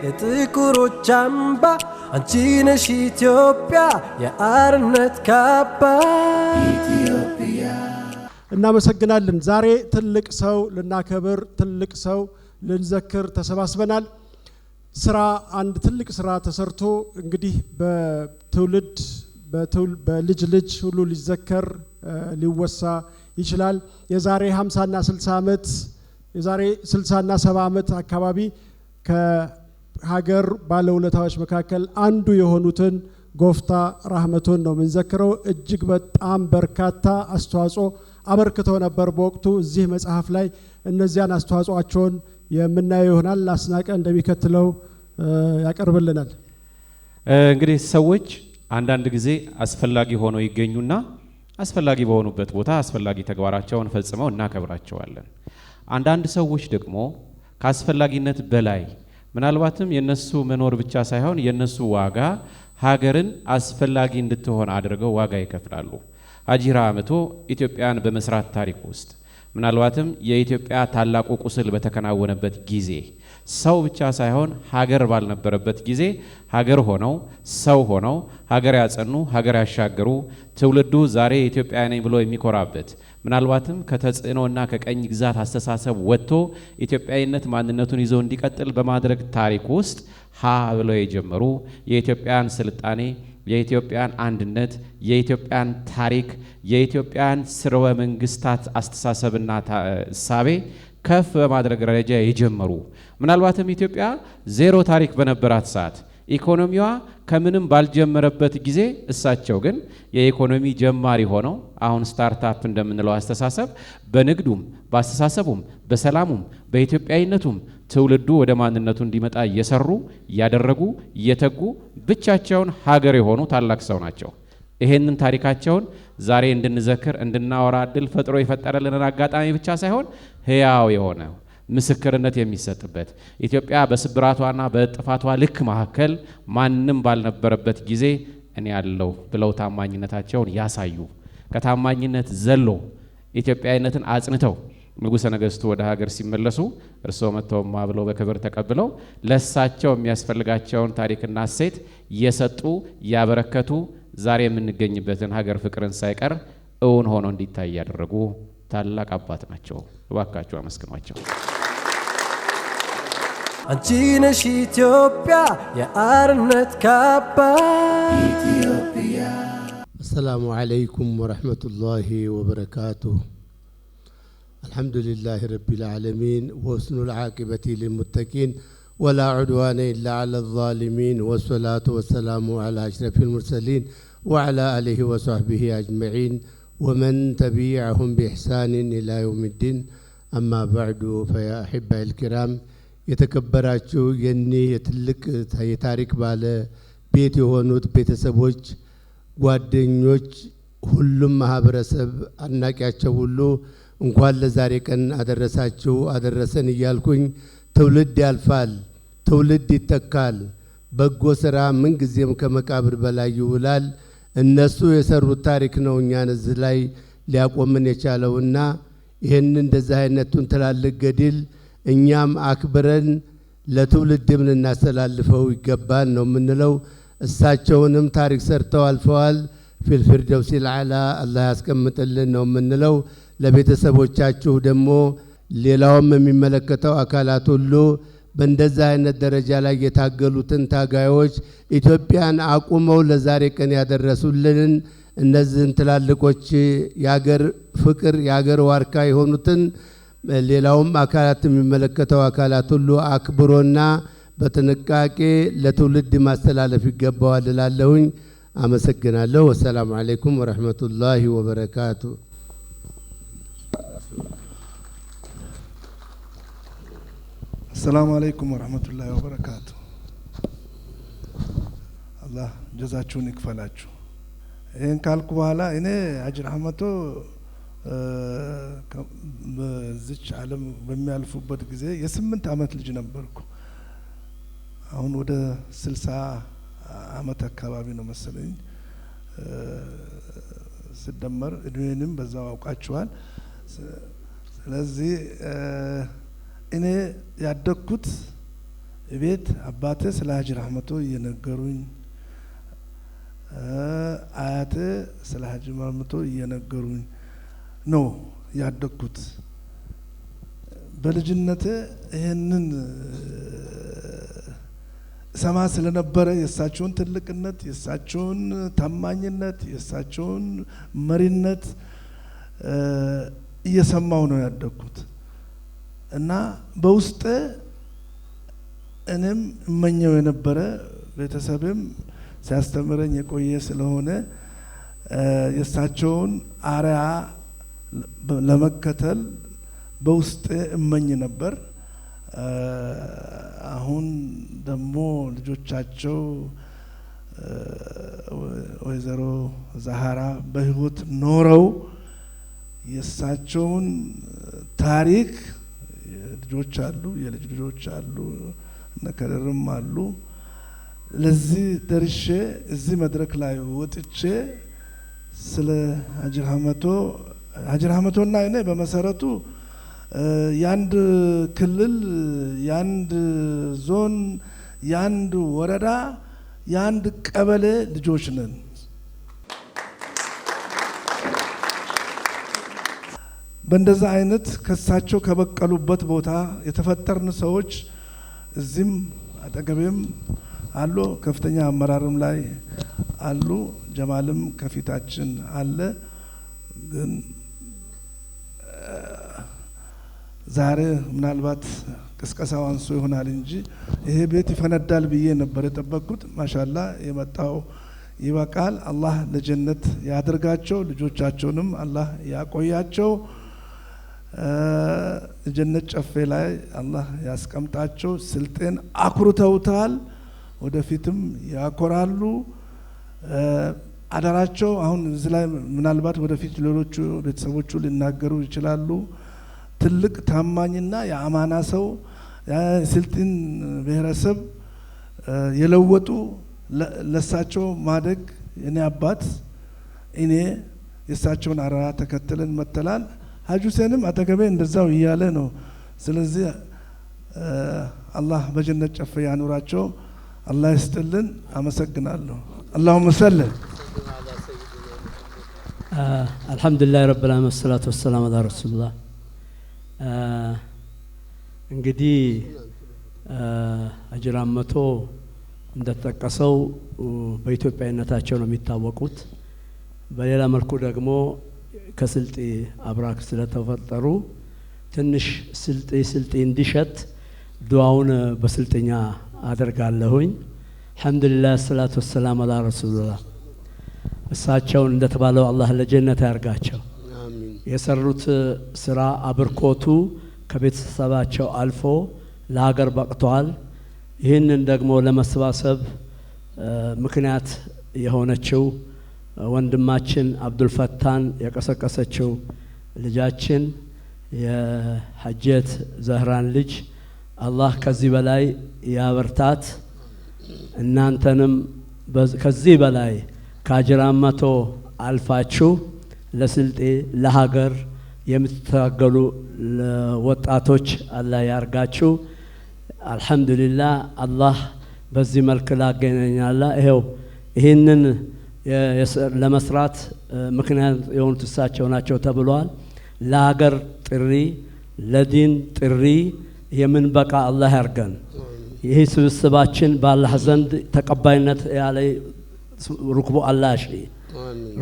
የጥቁሮች አምባ አንቺ ነሽ ኢትዮጵያ የአርነት ካባ ኢትዮጵያ። እናመሰግናለን። ዛሬ ትልቅ ሰው ልናከብር ትልቅ ሰው ልንዘክር ተሰባስበናል። አንድ ትልቅ ስራ ተሰርቶ እንግዲህ በትውልድ በልጅ ልጅ ሁሉ ሊዘከር ሊወሳ ይችላል። የዛሬ 50 እና 60 ዓመት የዛሬ 60 እና 70 ዓመት አካባቢ ከሀገር ባለውለታዎች መካከል አንዱ የሆኑትን ጎፍታ ራህመቶን ነው የምንዘክረው። እጅግ በጣም በርካታ አስተዋጽኦ አበርክተው ነበር በወቅቱ። እዚህ መጽሐፍ ላይ እነዚያን አስተዋጽኦአቸውን የምናየው ይሆናል። አስናቀ እንደሚከተለው ያቀርብልናል። እንግዲህ ሰዎች አንዳንድ ጊዜ አስፈላጊ ሆነው ይገኙና አስፈላጊ በሆኑበት ቦታ አስፈላጊ ተግባራቸውን ፈጽመው እናከብራቸዋለን። አንዳንድ ሰዎች ደግሞ ከአስፈላጊነት በላይ ምናልባትም የነሱ መኖር ብቻ ሳይሆን የነሱ ዋጋ ሀገርን አስፈላጊ እንድትሆን አድርገው ዋጋ ይከፍላሉ። ሀጂ ራህመቶ ኢትዮጵያን በመስራት ታሪክ ውስጥ ምናልባትም የኢትዮጵያ ታላቁ ቁስል በተከናወነበት ጊዜ ሰው ብቻ ሳይሆን ሀገር ባልነበረበት ጊዜ ሀገር ሆነው ሰው ሆነው ሀገር ያጸኑ ሀገር ያሻገሩ ትውልዱ ዛሬ ኢትዮጵያ ነኝ ብሎ የሚኮራበት ምናልባትም ከተጽዕኖና ከቀኝ ግዛት አስተሳሰብ ወጥቶ ኢትዮጵያዊነት ማንነቱን ይዞ እንዲቀጥል በማድረግ ታሪክ ውስጥ ብለው የጀመሩ የኢትዮጵያን ስልጣኔ የኢትዮጵያን አንድነት የኢትዮጵያን ታሪክ የኢትዮጵያን ስርወ መንግስታት አስተሳሰብና እሳቤ ከፍ በማድረግ ደረጃ የጀመሩ ምናልባትም ኢትዮጵያ ዜሮ ታሪክ በነበራት ሰዓት ኢኮኖሚዋ ከምንም ባልጀመረበት ጊዜ እሳቸው ግን የኢኮኖሚ ጀማሪ ሆነው አሁን ስታርታፕ እንደምንለው አስተሳሰብ በንግዱም በአስተሳሰቡም በሰላሙም በኢትዮጵያዊነቱም ትውልዱ ወደ ማንነቱ እንዲመጣ እየሰሩ ያደረጉ እየተጉ ብቻቸውን ሀገር የሆኑ ታላቅ ሰው ናቸው። ይሄንን ታሪካቸውን ዛሬ እንድንዘክር እንድናወራ እድል ፈጥሮ የፈጠረልን አጋጣሚ ብቻ ሳይሆን ህያው የሆነ ምስክርነት የሚሰጥበት ኢትዮጵያ በስብራቷና በጥፋቷ ልክ መካከል ማንንም ባልነበረበት ጊዜ እኔ ያለው ብለው ታማኝነታቸውን ያሳዩ ከታማኝነት ዘሎ ኢትዮጵያዊነትን አጽንተው ንጉሠ ነገሥቱ ወደ ሀገር ሲመለሱ እርሶ መተውማ ብለው በክብር ተቀብለው ለሳቸው የሚያስፈልጋቸውን ታሪክና እሴት የሰጡ ያበረከቱ ዛሬ የምንገኝበትን ሀገር ፍቅርን ሳይቀር እውን ሆኖ እንዲታይ ያደረጉ ታላቅ አባት ናቸው። እባካችሁ አመስግኗቸው። አንቺ ነሽ ኢትዮጵያ የአርነት ካባ ኢትዮጵያ። السلام عليكم ورحمة الله وبركاته. الحمد لله رب العالمين وحسن العاقبة للمتقين ولا عدوان إلا على الظالمين والصلاة والسلام على أشرف المرسلين وعلى آله وصحبه أجمعين ومن تبعهم بإحسان إلى يوم الدين. أما بعد فيا أحبائي الكرام يتكبراتشو يني يتلك يتارك بالا بيت يهونوت بيت سبوج ጓደኞች ሁሉም ማህበረሰብ አናቂያቸው ሁሉ እንኳን ለዛሬ ቀን አደረሳችሁ አደረሰን እያልኩኝ ትውልድ ያልፋል ትውልድ ይተካል በጎ ስራ ምን ጊዜም ከመቃብር በላይ ይውላል። እነሱ የሰሩት ታሪክ ነው እኛን እዚህ ላይ ሊያቆምን የቻለውና ይሄን እንደዚህ አይነቱን ትላልቅ ገድል እኛም አክብረን ለትውልድም ልናስተላልፈው ይገባል ነው የምንለው። እሳቸውንም ታሪክ ሰርተው አልፈዋል። ፊልፊርደውስ አልአላ አላህ ያስቀምጥልን ነው የምንለው። ለቤተሰቦቻችሁ ደግሞ ሌላውም የሚመለከተው አካላት ሁሉ በእንደዛ አይነት ደረጃ ላይ የታገሉትን ታጋዮች ኢትዮጵያን አቁመው ለዛሬ ቀን ያደረሱልን እነዚህን ትላልቆች ያገር ፍቅር ያገር ዋርካ የሆኑትን ሌላውም አካላት የሚመለከተው አካላት ሁሉ አክብሮና በጥንቃቄ ለትውልድ ማስተላለፍ ይገባዋል እላለሁኝ። አመሰግናለሁ። ወሰላሙ አለይኩም ወራህመቱላሂ ወበረካቱ። السلام عليكم ورحمة الله وبركاته. الله جزاكم يكفلاችሁ። ይሄን ካልኩ በኋላ እኔ ሀጂ ራህመቶ በዚች ዓለም በሚያልፉበት ጊዜ የ8 ዓመት ልጅ ነበርኩ። አሁን ወደ 60 ዓመት አካባቢ ነው መሰለኝ ሲደመር እድሜንም በዛው አውቃቸዋል። ስለዚህ እኔ ያደግኩት ቤት አባቴ ስለ ሀጂ ረህመቶ እየነገሩኝ አያቴ ስለ ሀጂ ረህመቶ እየነገሩኝ ነው ያደግኩት። በልጅነቴ ይሄንን ሰማ ስለነበረ የእሳቸውን ትልቅነት፣ የእሳቸውን ታማኝነት፣ የእሳቸውን መሪነት እየሰማው ነው ያደግኩት እና በውስጤ እኔም እመኘው የነበረ ቤተሰብም ሲያስተምረኝ የቆየ ስለሆነ የእሳቸውን አርያ ለመከተል በውስጤ እመኝ ነበር። አሁን ደግሞ ልጆቻቸው ወይዘሮ ዛሃራ በህይወት ኖረው የእሳቸውን ታሪክ ልጆች አሉ፣ የልጅ ልጆች አሉ፣ ነከረርም አሉ። ለዚህ ደርሼ እዚህ መድረክ ላይ ወጥቼ ስለ ሀጂ ረህመቶና እኔ በመሰረቱ ያንድ ክልል፣ ያንድ ዞን፣ ያንድ ወረዳ፣ ያንድ ቀበሌ ልጆች ነን። በእንደዛ አይነት ከሳቸው ከበቀሉበት ቦታ የተፈጠርን ሰዎች እዚህም አጠገቤም አሉ፣ ከፍተኛ አመራርም ላይ አሉ፣ ጀማልም ከፊታችን አለ። ግን ዛሬ ምናልባት ቅስቀሳው አንሶ ይሆናል እንጂ ይሄ ቤት ይፈነዳል ብዬ ነበር የጠበቅኩት። ማሻላ የመጣው ይበቃል። አላህ ለጀነት ያድርጋቸው፣ ልጆቻቸውንም አላህ ያቆያቸው፣ ጀነት ጨፌ ላይ አላህ ያስቀምጣቸው። ስልጤን አኩርተውታል፣ ወደፊትም ያኮራሉ። አደራቸው አሁን እዚህ ላይ ምናልባት ወደፊት ሌሎቹ ቤተሰቦቹ ሊናገሩ ይችላሉ። ትልቅ ታማኝና የአማና ሰው ስልጤን ብሔረሰብ የለወጡ ለሳቸው ማደግ የኔ አባት እኔ የሳቸውን አራያ ተከትለን መተላል። ሀጂ ሁሴንም አጠገቤ እንደዛው እያለ ነው። ስለዚህ አላህ በጀነት ጨፌ ያኑራቸው። አላህ ይስጥልን። አመሰግናለሁ። اللهم صل الحمد لله رب العالمين والصلاة والسلام على رسول الله እንግዲህ ሀጂ ረህመቶ እንደተጠቀሰው በኢትዮጵያዊነታቸው ነው የሚታወቁት። በሌላ መልኩ ደግሞ ከስልጤ አብራክ ስለተፈጠሩ ትንሽ ስልጤ እንዲሸት ዱዓውን በስልጥኛ አደርጋለሁኝ። አልሐምዱሊላህ ሰላቱ ወሰላም አላ ረሱሉላህ። እሳቸውን እንደተባለው አላህ ለጀነት ያርጋቸው። የሰሩት ስራ አብርኮቱ ከቤተሰባቸው አልፎ ለሀገር በቅተዋል። ይህንን ደግሞ ለመሰባሰብ ምክንያት የሆነችው ወንድማችን አብዱልፈታን የቀሰቀሰችው ልጃችን የሐጀት ዘህራን ልጅ አላህ ከዚህ በላይ ያበርታት። እናንተንም ከዚህ በላይ ከሀጂ ረህመቶ አልፋችሁ ለስልጤ ለሀገር የምትታገሉ ወጣቶች አላህ ያርጋችሁ። አልሐምዱሊላህ አላህ በዚህ መልክ ላገናኛላ። ይሄንን ለመስራት ምክንያት የሆኑት እሳቸው ናቸው ተብሏል። ለሀገር ጥሪ ለዲን ጥሪ የምንበቃ አላህ ያርገን። ይህ ስብስባችን በአላህ ዘንድ ተቀባይነት ያለ ሩክቦ አላህ ሺ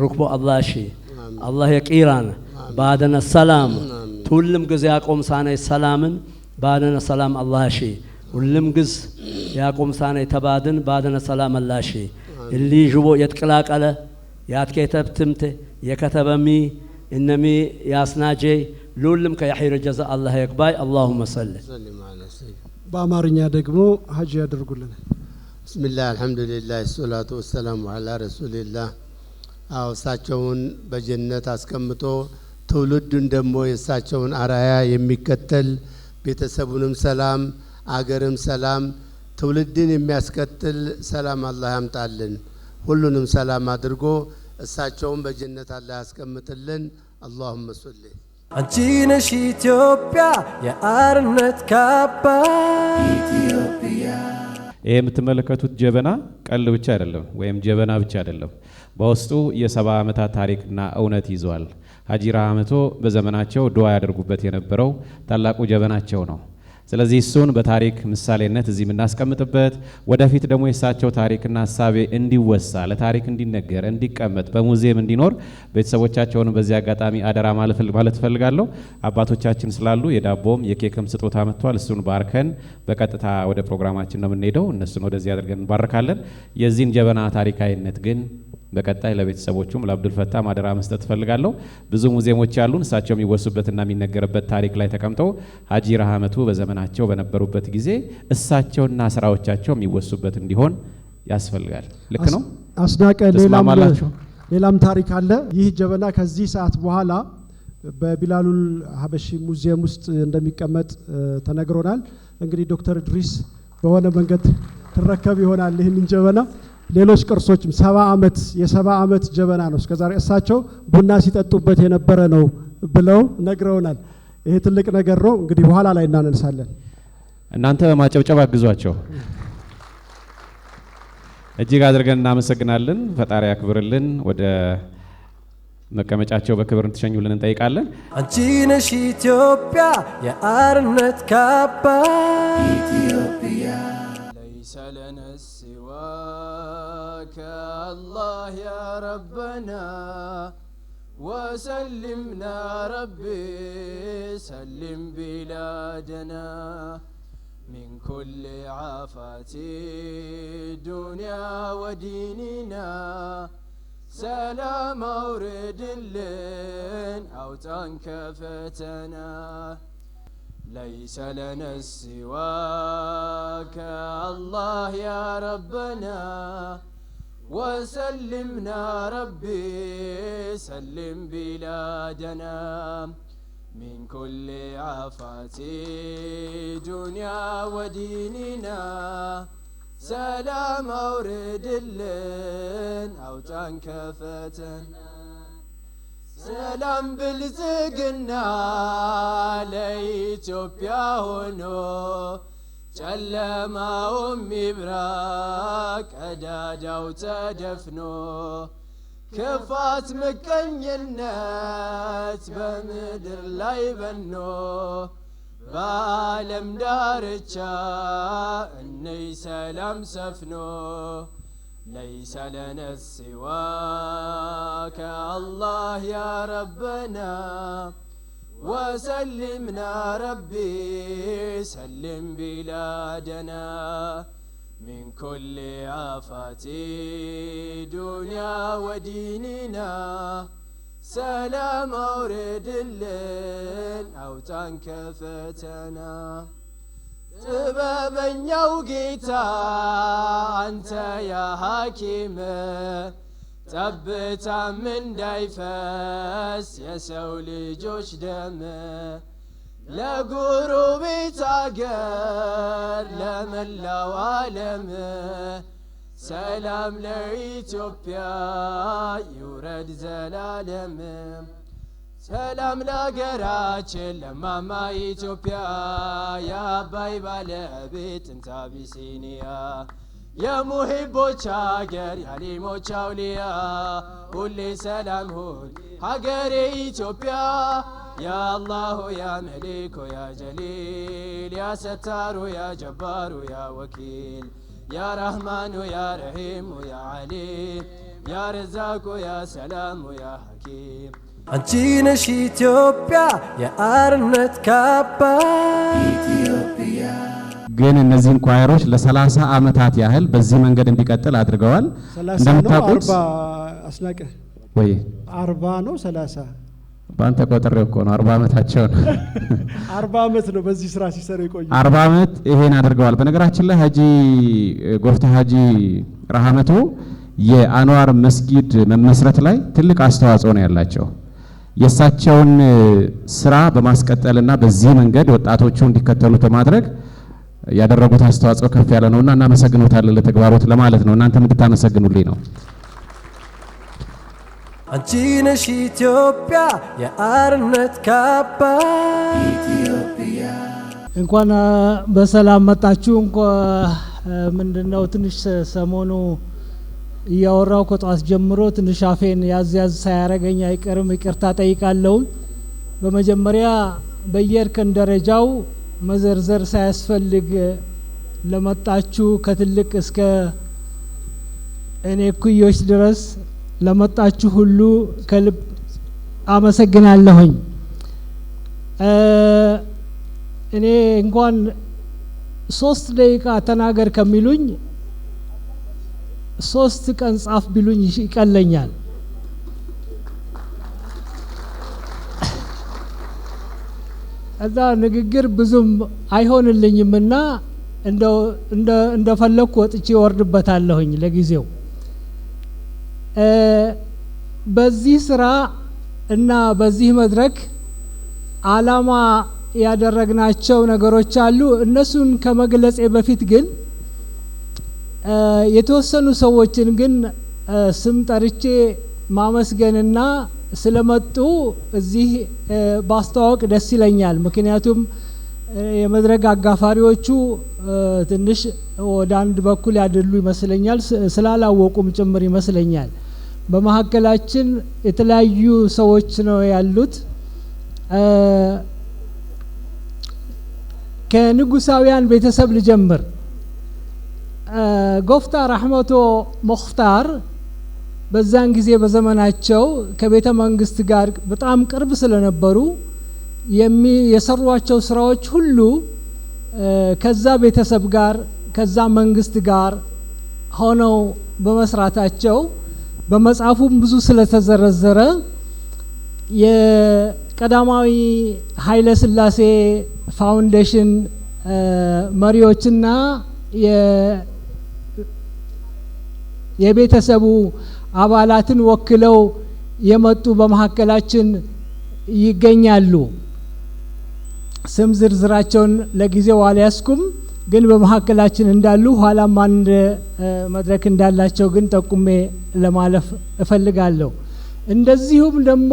ሩክቦ አላህ ሺ አላህ የቂራን ባደነ ሰላም ሁሉም ጊዜ ያቆም ሳኔ ሰላምን ባደነ ሰላም አላህ ሺ ሁሉም ጊዜ ያቆም ሳኔ ተባድን ባደነ ሰላም አላህ ሺ اللي جبو يتقلاقله ياتكتبتمت يكتبمي انمي ياسناجي لولم كيحير الجزاء الله يقباي اللهم صل على سيدنا በአማርኛ ደግሞ ሀጂ ያደርጉልን። بسم الله الحمد لله الصلاة والسلام على رسول الله እሳቸውን በጀነት አስቀምጦ ትውልዱን ደግሞ የእሳቸውን አራያ የሚከተል ቤተሰቡንም ሰላም አገርም ሰላም ትውልድን የሚያስከትል ሰላም አላህ ያምጣልን። ሁሉንም ሰላም አድርጎ እሳቸውን በጀነት አላህ ያስቀምጥልን። اللهم صل አንቺ ነሽ ኢትዮጵያ የአርነት ካባ ኢትዮጵያ ይሄ የምትመለከቱት ጀበና ቀል ብቻ አይደለም ወይም ጀበና ብቻ አይደለም። በውስጡ የ70 ዓመታት ታሪክና እውነት ይዟል። ሀጂ ረህመቶ በዘመናቸው ዱዓ ያደርጉበት የነበረው ታላቁ ጀበናቸው ነው። ስለዚህ እሱን በታሪክ ምሳሌነት እዚህ የምናስቀምጥበት ወደፊት ደግሞ የሳቸው ታሪክና ሐሳቤ እንዲወሳ ለታሪክ እንዲነገር እንዲቀመጥ በሙዚየም እንዲኖር ቤተሰቦቻቸውን በዚህ አጋጣሚ አደራ ማለት ፈልጋለሁ። አባቶቻችን ስላሉ የዳቦም የኬክም ስጦታ መጥቷል። እሱን ባርከን በቀጥታ ወደ ፕሮግራማችን ነው የምንሄደው። እነሱን ወደዚህ አድርገን እንባርካለን። የዚህን ጀበና ታሪካዊነት ግን በቀጣይ ለቤተሰቦቹም ለአብዱል ፈታህ ማደራ መስጠት ፈልጋለሁ። ብዙ ሙዚየሞች ያሉን እሳቸው የሚወሱበትና የሚነገርበት ታሪክ ላይ ተቀምጠው ሀጂ ረህመቱ በዘመናቸው በነበሩበት ጊዜ እሳቸውና ስራዎቻቸው የሚወሱበት እንዲሆን ያስፈልጋል። ልክ ነው አስናቀ። ሌላም ታሪክ አለ። ይህ ጀበና ከዚህ ሰዓት በኋላ በቢላሉል ሀበሺ ሙዚየም ውስጥ እንደሚቀመጥ ተነግሮናል። እንግዲህ ዶክተር ኢድሪስ በሆነ መንገድ ተረከብ ይሆናል ይህንን ጀበና። ሌሎች ቅርሶችም 70 ዓመት ጀበና ነው እስከዛሬ እሳቸው ቡና ሲጠጡበት የነበረ ነው ብለው ነግረውናል። ይሄ ትልቅ ነገር ነው። እንግዲህ በኋላ ላይ እናነሳለን። እናንተ በማጨብጨብ አግዟቸው። እጅግ አድርገን እናመሰግናለን። ፈጣሪ ያክብርልን። ወደ መቀመጫቸው በክብር እንድትሸኙልን እንጠይቃለን። አንቺ ነሽ ኢትዮጵያ የአርነት ካባ ኢትዮጵያ ليس لنا سواك الله يا ربنا وسلمنا ربي سلم بلادنا من كل عافات دنيا وديننا سلام أورد لن أوتان كفتنا ليس لنا سواك الله يا ربنا وسلمنا ربي سلم بلادنا من كل عافات دنيا وديننا سلام أورد لن أوتان كفتنا ሰላም ብልጽግና ለኢትዮጵያ ሆኖ ጨለማውም ይብራ ቀዳዳው ተደፍኖ ክፋት ምቀኝነት በምድር ላይ በኖ በዓለም ዳርቻ እንይ ሰላም ሰፍኖ ليس لنا سواك الله يا ربنا وسلمنا ربي سلم بلادنا من كل آفات دنيا وديننا سلام أورد لن أوتان كفتنا ጥበበኛው ጌታ አንተ ያ ሐኪም ጠብታም እንዳይፈስ የሰው ልጆች ደም ለጎረቤት አገር ለመላው ዓለም ሰላም ለኢትዮጵያ ይውረድ ዘላለም ሰላም ለሀገራችን ለማማ ኢትዮጵያ የአባይ ባለቤት ጥንተ አቢሲኒያ የሙሂቦች ሀገር የአሊሞች አውሊያ ሁሌ ሰላም ሁን ሀገሬ ኢትዮጵያ ያ አላሁ ያ መሊኩ ያ ጀሊል ያ ሰታሩ ያ ጀባሩ ያ ወኪል ያ ረህማኑ ያ ረሂሙ ያ ዓሊም ያ ረዛቁ ያ ሰላሙ ያ ሐኪም አንቺ ነሽ ኢትዮጵያ የአርነት ካባ ኢትዮጵያ። ግን እነዚህን ኳየሮች ለ30 ዓመታት ያህል በዚህ መንገድ እንዲቀጥል አድርገዋል። እንደምታውቁት አስናቀ ወይ 40 ነው 30 ባንተ ቆጥሬው እኮ ነው 40 ዓመታቸው ነው 40 ዓመት ነው በዚህ ስራ ሲሰሩ የቆዩ 40 ዓመት ይሄን አድርገዋል። በነገራችን ላይ ሀጂ ጎፍታ ሀጂ ረህመቱ የአንዋር መስጊድ መመስረት ላይ ትልቅ አስተዋጽኦ ነው ያላቸው። የሳቸውን ስራ በማስቀጠልና በዚህ መንገድ ወጣቶቹ እንዲከተሉት በማድረግ ያደረጉት አስተዋጽኦ ከፍ ያለ ነውና እናመሰግኖታለን ለተግባሮት ለማለት ነው። እናንተም እንድታመሰግኑልኝ ነው። አንቺ ነሽ ኢትዮጵያ የአርነት ካባ ኢትዮጵያ። እንኳን በሰላም መጣችሁ። ምንድነው ትንሽ ሰሞኑ ያወራው ከጧት ጀምሮ ትንሽ አፌን ያዝ ሳያረገኝ አይቀርም ይቅርታ ጠይቃለሁ። በመጀመሪያ በየእርከን ደረጃው መዘርዘር ሳያስፈልግ ለመጣችሁ ከትልቅ እስከ እኔ ኩዮች ድረስ ለመጣችሁ ሁሉ ከልብ አመሰግናለሁኝ። እኔ እንኳን 3 ደቂቃ ተናገር ከሚሉኝ 3 ቀን ጻፍ ቢሉኝ ይቀለኛል። እዛ ንግግር ብዙም አይሆንልኝምና እንደፈለኩ ወጥቼ ወርድበታለሁኝ ለጊዜው። በዚህ ስራ እና በዚህ መድረክ አላማ ያደረግናቸው ነገሮች አሉ። እነሱን ከመግለጼ በፊት ግን የተወሰኑ ሰዎችን ግን ስም ጠርቼ ማመስገንና ስለመጡ እዚህ ባስተዋወቅ ደስ ይለኛል። ምክንያቱም የመድረክ አጋፋሪዎቹ ትንሽ ወደ አንድ በኩል ያደሉ ይመስለኛል፣ ስላላወቁም ጭምር ይመስለኛል። በመሀከላችን የተለያዩ ሰዎች ነው ያሉት። ከንጉሳውያን ቤተሰብ ልጀምር። ጎፍታ ረህመቶ ሙኽታር በዛን ጊዜ በዘመናቸው ከቤተ መንግስት ጋር በጣም ቅርብ ስለነበሩ የሰሯቸው ስራዎች ሁሉ ከዛ ቤተሰብ ጋር ከዛ መንግስት ጋር ሆነው በመስራታቸው በመጽሐፉም ብዙ ስለተዘረዘረ የቀዳማዊ ኃይለ ሥላሴ ፋውንዴሽን መሪዎችና የቤተሰቡ አባላትን ወክለው የመጡ በመሀከላችን ይገኛሉ። ስም ዝርዝራቸውን ለጊዜው አልያዝኩም፣ ግን በመሀከላችን እንዳሉ ኋላም አንድ መድረክ እንዳላቸው ግን ጠቁሜ ለማለፍ እፈልጋለሁ። እንደዚሁም ደግሞ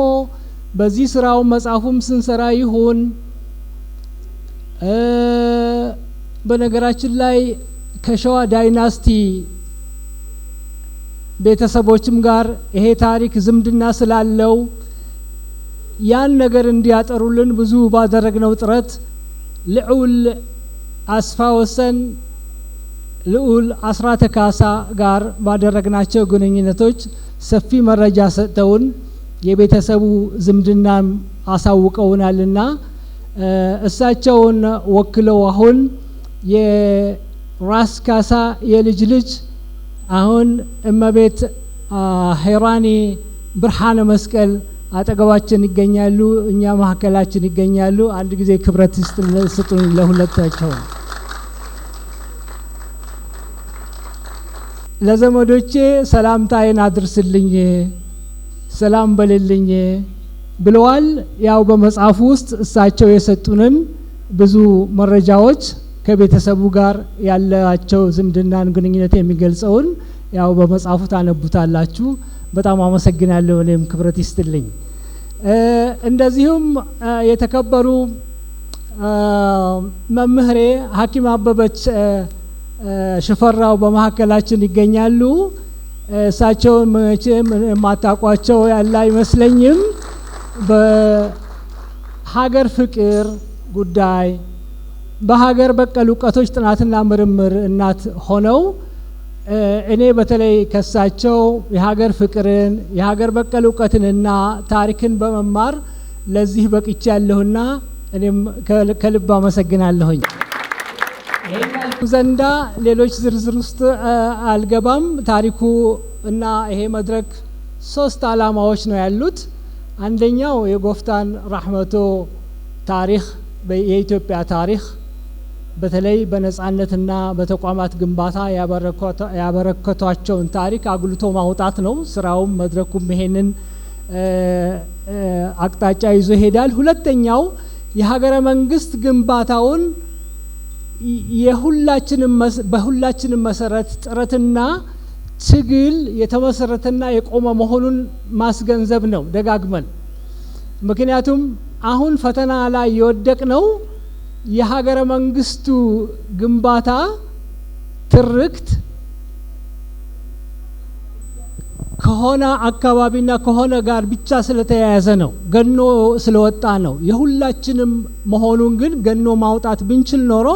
በዚህ ስራው መጽሐፉም ስንሰራ ይሁን በነገራችን ላይ ከሸዋ ዳይናስቲ ቤተሰቦችም ጋር ይሄ ታሪክ ዝምድና ስላለው ያን ነገር እንዲያጠሩልን ብዙ ባደረግነው ጥረት ልዑል አስፋ ወሰን ልዑል አስራተ ካሳ ጋር ባደረግናቸው ግንኙነቶች ሰፊ መረጃ ሰጥተውን የቤተሰቡ ዝምድናም አሳውቀውናልና እሳቸውን ወክለው አሁን የራስ ካሳ የልጅ ልጅ አሁን እመቤት ሄራኒ ብርሃነ መስቀል አጠገባችን ይገኛሉ፣ እኛ መሀከላችን ይገኛሉ። አንድ ጊዜ ክብረት ስጡን ለሁለታቸው። ለዘመዶቼ ሰላምታዬን አድርስልኝ፣ ሰላም በልልኝ ብለዋል። ያው በመጽሐፉ ውስጥ እሳቸው የሰጡንን ብዙ መረጃዎች ከቤተሰቡ ጋር ያላቸው ዝምድናን ግንኙነት የሚገልጸውን ያው በመጽሐፉ ታነቡታላችሁ። በጣም አመሰግናለሁ። እኔም ክብረት ይስጥልኝ። እንደዚሁም የተከበሩ መምህሬ ሐኪም አበበች ሽፈራው በመሀከላችን ይገኛሉ። እሳቸውን መቼም የማታውቋቸው ያለ አይመስለኝም። በሀገር ፍቅር ጉዳይ በሀገር በቀል እውቀቶች ጥናትና ምርምር እናት ሆነው እኔ በተለይ ከሳቸው የሀገር ፍቅርን የሀገር በቀል እውቀትንና ታሪክን በመማር ለዚህ በቅቻለሁና እኔም ከልብ አመሰግናለሁኝ። ዘንዳ ሌሎች ዝርዝር ውስጥ አልገባም። ታሪኩ እና ይሄ መድረክ 3 አላማዎች ነው ያሉት። አንደኛው የጎፍታን ረህመቶ ታሪክ የኢትዮጵያ ታሪክ በተለይ በነጻነትና በተቋማት ግንባታ ያበረከቷቸውን ታሪክ አጉልቶ ማውጣት ነው። ስራውም መድረኩም ይሄንን አቅጣጫ ይዞ ይሄዳል። ሁለተኛው የሀገረ መንግስት ግንባታውን በሁላችንም መሰረት ጥረትና ትግል የተመሰረተና የቆመ መሆኑን ማስገንዘብ ነው ደጋግመን። ምክንያቱም አሁን ፈተና ላይ የወደቅ ነው የሀገረ መንግስቱ ግንባታ ትርክት ከሆነ አካባቢና ከሆነ ጋር ብቻ ስለተያያዘ ነው፣ ገኖ ስለወጣ ነው። የሁላችንም መሆኑን ግን ገኖ ማውጣት ብንችል ኖሮ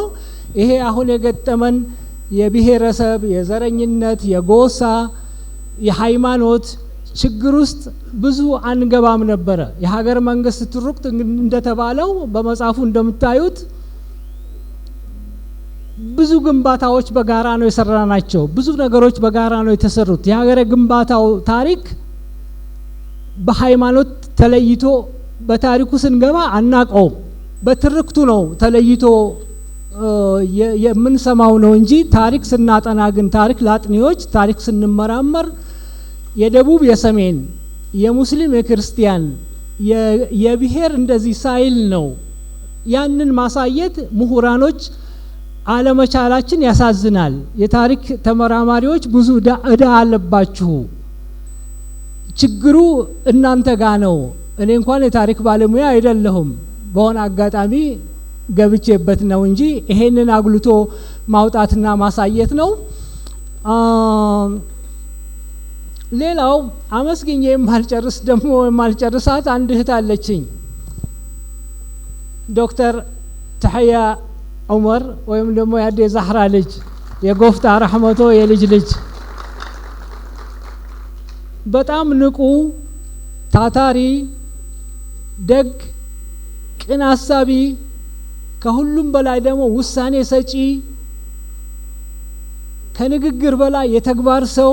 ይሄ አሁን የገጠመን የብሔረሰብ፣ የዘረኝነት፣ የጎሳ፣ የሃይማኖት ችግር ውስጥ ብዙ አንገባም ነበረ። የሀገር መንግስት ትርክት እንደተባለው በመጽሐፉ እንደምታዩት ብዙ ግንባታዎች በጋራ ነው የሰራናቸው። ብዙ ነገሮች በጋራ ነው የተሰሩት። የሀገር ግንባታው ታሪክ በሃይማኖት ተለይቶ በታሪኩ ስንገባ አናቀውም። በትርክቱ ነው ተለይቶ የምንሰማው ነው እንጂ ታሪክ ስናጠና ግን ታሪክ ላጥኒዎች ታሪክ ስንመራመር የደቡብ የሰሜን፣ የሙስሊም የክርስቲያን፣ የብሔር እንደዚህ ሳይል ነው። ያንን ማሳየት ምሁራኖች አለመቻላችን ያሳዝናል። የታሪክ ተመራማሪዎች ብዙ እዳ አለባችሁ፣ ችግሩ እናንተ ጋር ነው። እኔ እንኳን የታሪክ ባለሙያ አይደለሁም፣ በሆነ አጋጣሚ ገብቼበት ነው እንጂ ይሄንን አጉልቶ ማውጣትና ማሳየት ነው። ሌላው አመስግኜ የማልጨርስ ደግሞ የማልጨርሳት አንድ እህት አለችኝ፣ ዶክተር ተሕያ ዑመር ወይም ደግሞ ያዴ ዛህራ ልጅ የጎፍታ ረሕመቶ የልጅ ልጅ በጣም ንቁ፣ ታታሪ፣ ደግ፣ ቅን አሳቢ፣ ከሁሉም በላይ ደግሞ ውሳኔ ሰጪ፣ ከንግግር በላይ የተግባር ሰው።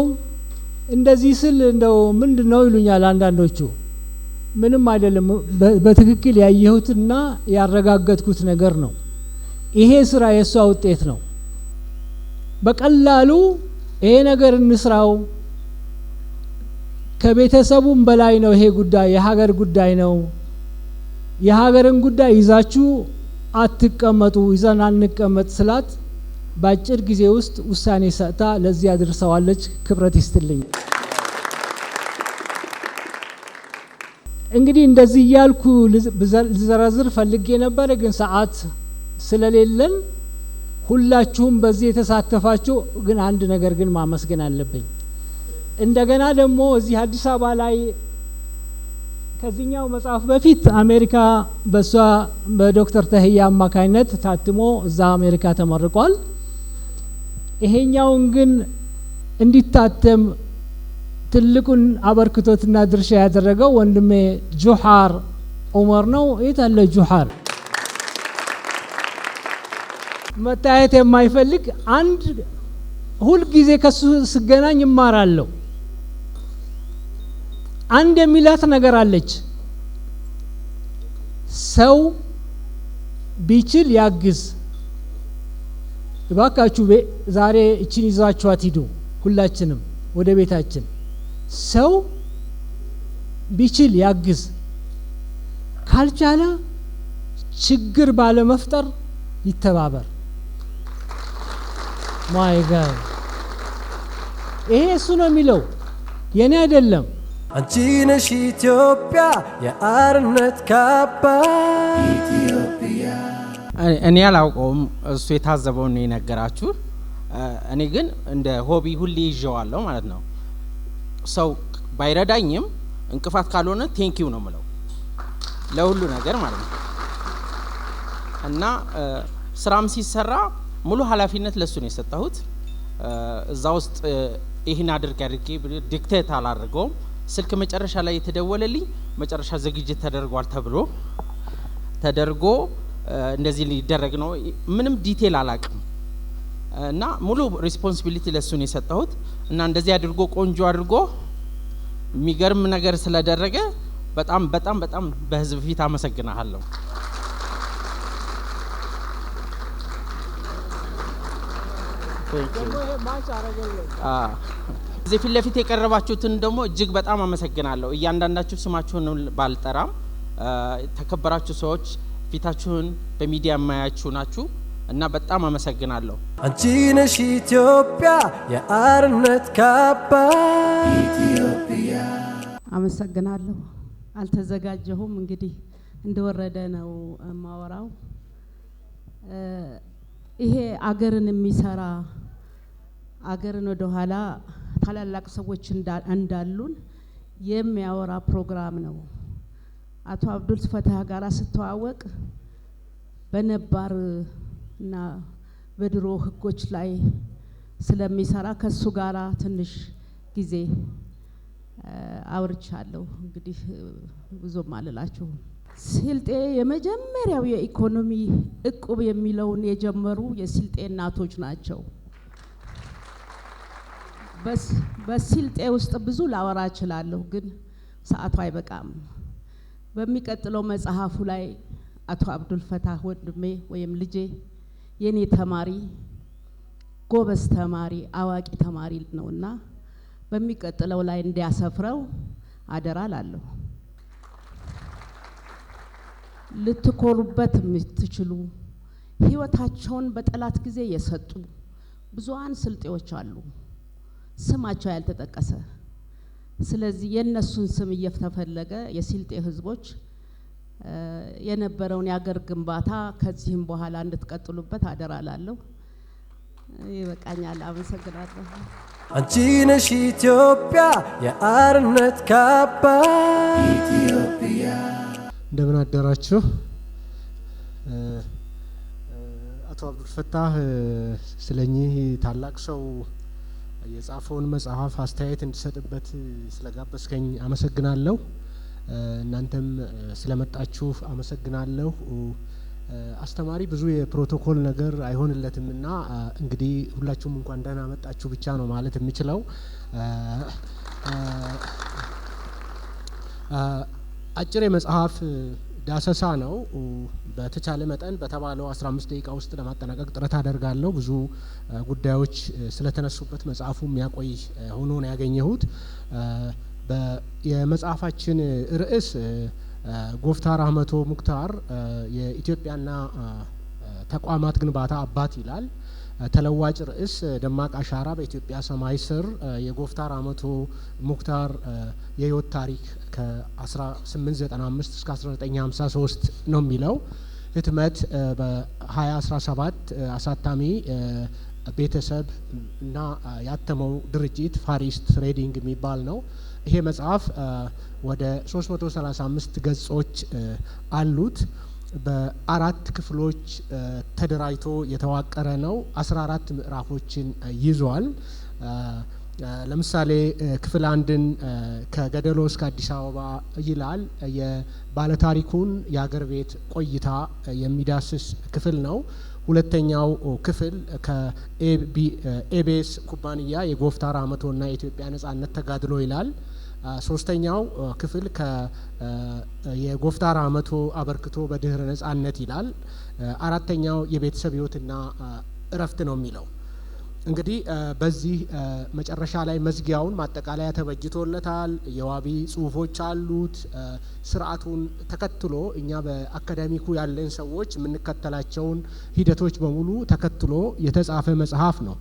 እንደዚህ ስል እንደው ምንድነው ይሉኛል አንዳንዶቹ። ምንም አይደለም፣ በትክክል ያየሁትና ያረጋገጥኩት ነገር ነው። ይሄ ስራ የሷ ውጤት ነው። በቀላሉ ይሄ ነገር እንስራው፣ ከቤተሰቡም በላይ ነው ይሄ ጉዳይ፣ የሀገር ጉዳይ ነው። የሀገርን ጉዳይ ይዛችሁ አትቀመጡ፣ ይዘን አንቀመጥ ስላት በአጭር ጊዜ ውስጥ ውሳኔ ሰጥታ ለዚህ አድርሰዋለች። ክብረት ይስጥልኝ። እንግዲህ እንደዚህ እያልኩ ልዘረዝር ፈልጌ ነበር፣ ግን ሰዓት ስለሌለን ሁላችሁም በዚህ የተሳተፋችሁ ግን አንድ ነገር ግን ማመስገን አለብኝ። እንደገና ደግሞ እዚህ አዲስ አበባ ላይ ከዚህኛው መጽሐፍ በፊት አሜሪካ በሷ በዶክተር ተህያ አማካይነት ታትሞ እዛ አሜሪካ ተመርቋል። ይሄኛውን ግን እንዲታተም ትልቁን አበርክቶትና ድርሻ ያደረገው ወንድሜ ጁሃር ዑመር ነው። የት አለ ጁሃር? መታየት የማይፈልግ አንድ ሁል ጊዜ ከሱ ስገናኝ እማራለሁ። አንድ የሚላት ነገር አለች፣ ሰው ቢችል ያግዝ። እባካችሁ ዛሬ እቺን ይዛችኋት ሂዱ፣ ሁላችንም ወደ ቤታችን። ሰው ቢችል ያግዝ፣ ካልቻለ ችግር ባለመፍጠር ይተባበር። ማይ ጋድ ይሄ እሱ ነው የሚለው፣ የኔ አይደለም። አንቺ ነሽ ኢትዮጵያ የአርነት ካባ። እኔ አላውቀውም፣ እሱ የታዘበውን ነው የነገራችሁ። እኔ ግን እንደ ሆቢ ሁሌ ይዤዋለሁ ማለት ነው። ሰው ባይረዳኝም እንቅፋት ካልሆነ ቴንኪው ነው ምለው ለሁሉ ነገር ማለት ነው። እና ስራም ሲሰራ ሙሉ ኃላፊነት ለሱ ነው የሰጠሁት። እዛ ውስጥ ይህን አድርግ ዲክቴት አላደርገውም። ስልክ መጨረሻ ላይ የተደወለልኝ መጨረሻ ዝግጅት ተደርጓል ተደርጎ እንደዚህ ሊደረግ ነው። ምንም ዲቴል አላቅም እና ሙሉ ሪስፖንሲቢሊቲ ለሱ ነው የሰጠሁት። እና እንደዚህ አድርጎ ቆንጆ አድርጎ የሚገርም ነገር ስለደረገ በጣም በጣም በጣም በህዝብ ፊት አመሰግናለሁ። እዚህ ፊት ለፊት የቀረባችሁትን ደግሞ እጅግ በጣም አመሰግናለሁ። እያንዳንዳችሁ ስማችሁን ባልጠራም ተከበራችሁ ሰዎች ፊታችሁን በሚዲያ ማያችሁ ናችሁ እና በጣም አመሰግናለሁ። አንቺ ነሽ ኢትዮጵያ የአርነት ካባ። ኢትዮጵያ አመሰግናለሁ። አልተዘጋጀሁም፣ እንግዲህ እንደወረደ ነው ማወራው። ይሄ አገርን የሚሰራ አገርን ወደ ኋላ ታላላቅ ሰዎች እንዳሉን የሚያወራ ፕሮግራም ነው። አቶ አብዱል ፈታህ ጋራ ስተዋወቅ በነባር እና በድሮ ህጎች ላይ ስለሚሰራ ከሱ ጋራ ትንሽ ጊዜ አውርቻለሁ። እንግዲህ ብዙም አልላችሁም። ስልጤ የመጀመሪያው የኢኮኖሚ እቁብ የሚለውን የጀመሩ የስልጤ እናቶች ናቸው። በስልጤ ውስጥ ብዙ ላወራ እችላለሁ፣ ግን ሰዓቱ አይበቃም። በሚቀጥለው መጽሐፉ ላይ አቶ አብዱል ፈታህ ወንድሜ ወይም ልጄ የኔ ተማሪ ጎበዝ ተማሪ አዋቂ ተማሪ ነውና በሚቀጥለው ላይ እንዲያሰፍረው አደራ ላለሁ። ልትኮሩበት የምትችሉ ህይወታቸውን በጠላት ጊዜ የሰጡ ብዙዋን ስልጤዎች አሉ፣ ስማቸው ያልተጠቀሰ። ስለዚህ የነሱን ስም እየተፈለገ የስልጤ ህዝቦች የነበረውን የአገር ግንባታ ከዚህም በኋላ እንድትቀጥሉበት አደራ ላለሁ። ይበቃኛል። አመሰግናለሁ። አንቺ ነሽ ኢትዮጵያ የአርነት ካባ ኢትዮጵያ። እንደምን አደራችሁ። አቶ አብዱል ፈታህ ስለኚህ ታላቅ ሰው የጻፈውን መጽሐፍ አስተያየት እንድሰጥበት ስለጋበዝከኝ አመሰግናለሁ። እናንተም ስለመጣችሁ አመሰግናለሁ። አስተማሪ ብዙ የፕሮቶኮል ነገር አይሆንለትምና እንግዲህ ሁላችሁም እንኳን ደህና መጣችሁ ብቻ ነው ማለት የምችለው። አጭር የመጽሐፍ ዳሰሳ ነው። በተቻለ መጠን በተባለው 15 ደቂቃ ውስጥ ለማጠናቀቅ ጥረት አደርጋለሁ። ብዙ ጉዳዮች ስለተነሱበት መጽሐፉ የሚያቆይ ሆኖ ነው ያገኘሁት። የመጽሐፋችን ርዕስ ጎፍታር አህመቶ ሙክታር የኢትዮጵያና ተቋማት ግንባታ አባት ይላል። ተለዋጭ ርዕስ ደማቅ አሻራ በኢትዮጵያ ሰማይ ስር የጎፍታር አህመቶ ሙክታር የህይወት ታሪክ ከ1895 እስከ 1953 ነው የሚለው። ህትመት በ2017 አሳታሚ ቤተሰብ እና ያተመው ድርጅት ፋሪስት ትሬዲንግ የሚባል ነው። ይሄ መጽሐፍ ወደ 335 ገጾች አሉት። በአራት ክፍሎች ተደራጅቶ የተዋቀረ ነው። 14 ምዕራፎችን ይዟል። ለምሳሌ ክፍል አንድን ከገደሎ እስከ አዲስ አበባ ይላል። የባለታሪኩን የአገር ቤት ቆይታ የሚዳስስ ክፍል ነው። ሁለተኛው ክፍል ከኤቤስ ኩባንያ የጎፍታር አህመቶና የኢትዮጵያ ነጻነት ተጋድሎ ይላል። ሶስተኛው ክፍል የጎፍታር አህመቶ አበርክቶ በድህረ ነጻነት ይላል። አራተኛው የቤተሰብ ህይወትና እረፍት ነው የሚለው። እንግዲህ በዚህ መጨረሻ ላይ መዝጊያውን ማጠቃለያ ተበጅቶለታል። የዋቢ ጽሁፎች አሉት። ስርዓቱን ተከትሎ እኛ በአካዳሚኩ ያለን ሰዎች የምንከተላቸውን ሂደቶች በሙሉ ተከትሎ የተጻፈ መጽሐፍ ነው።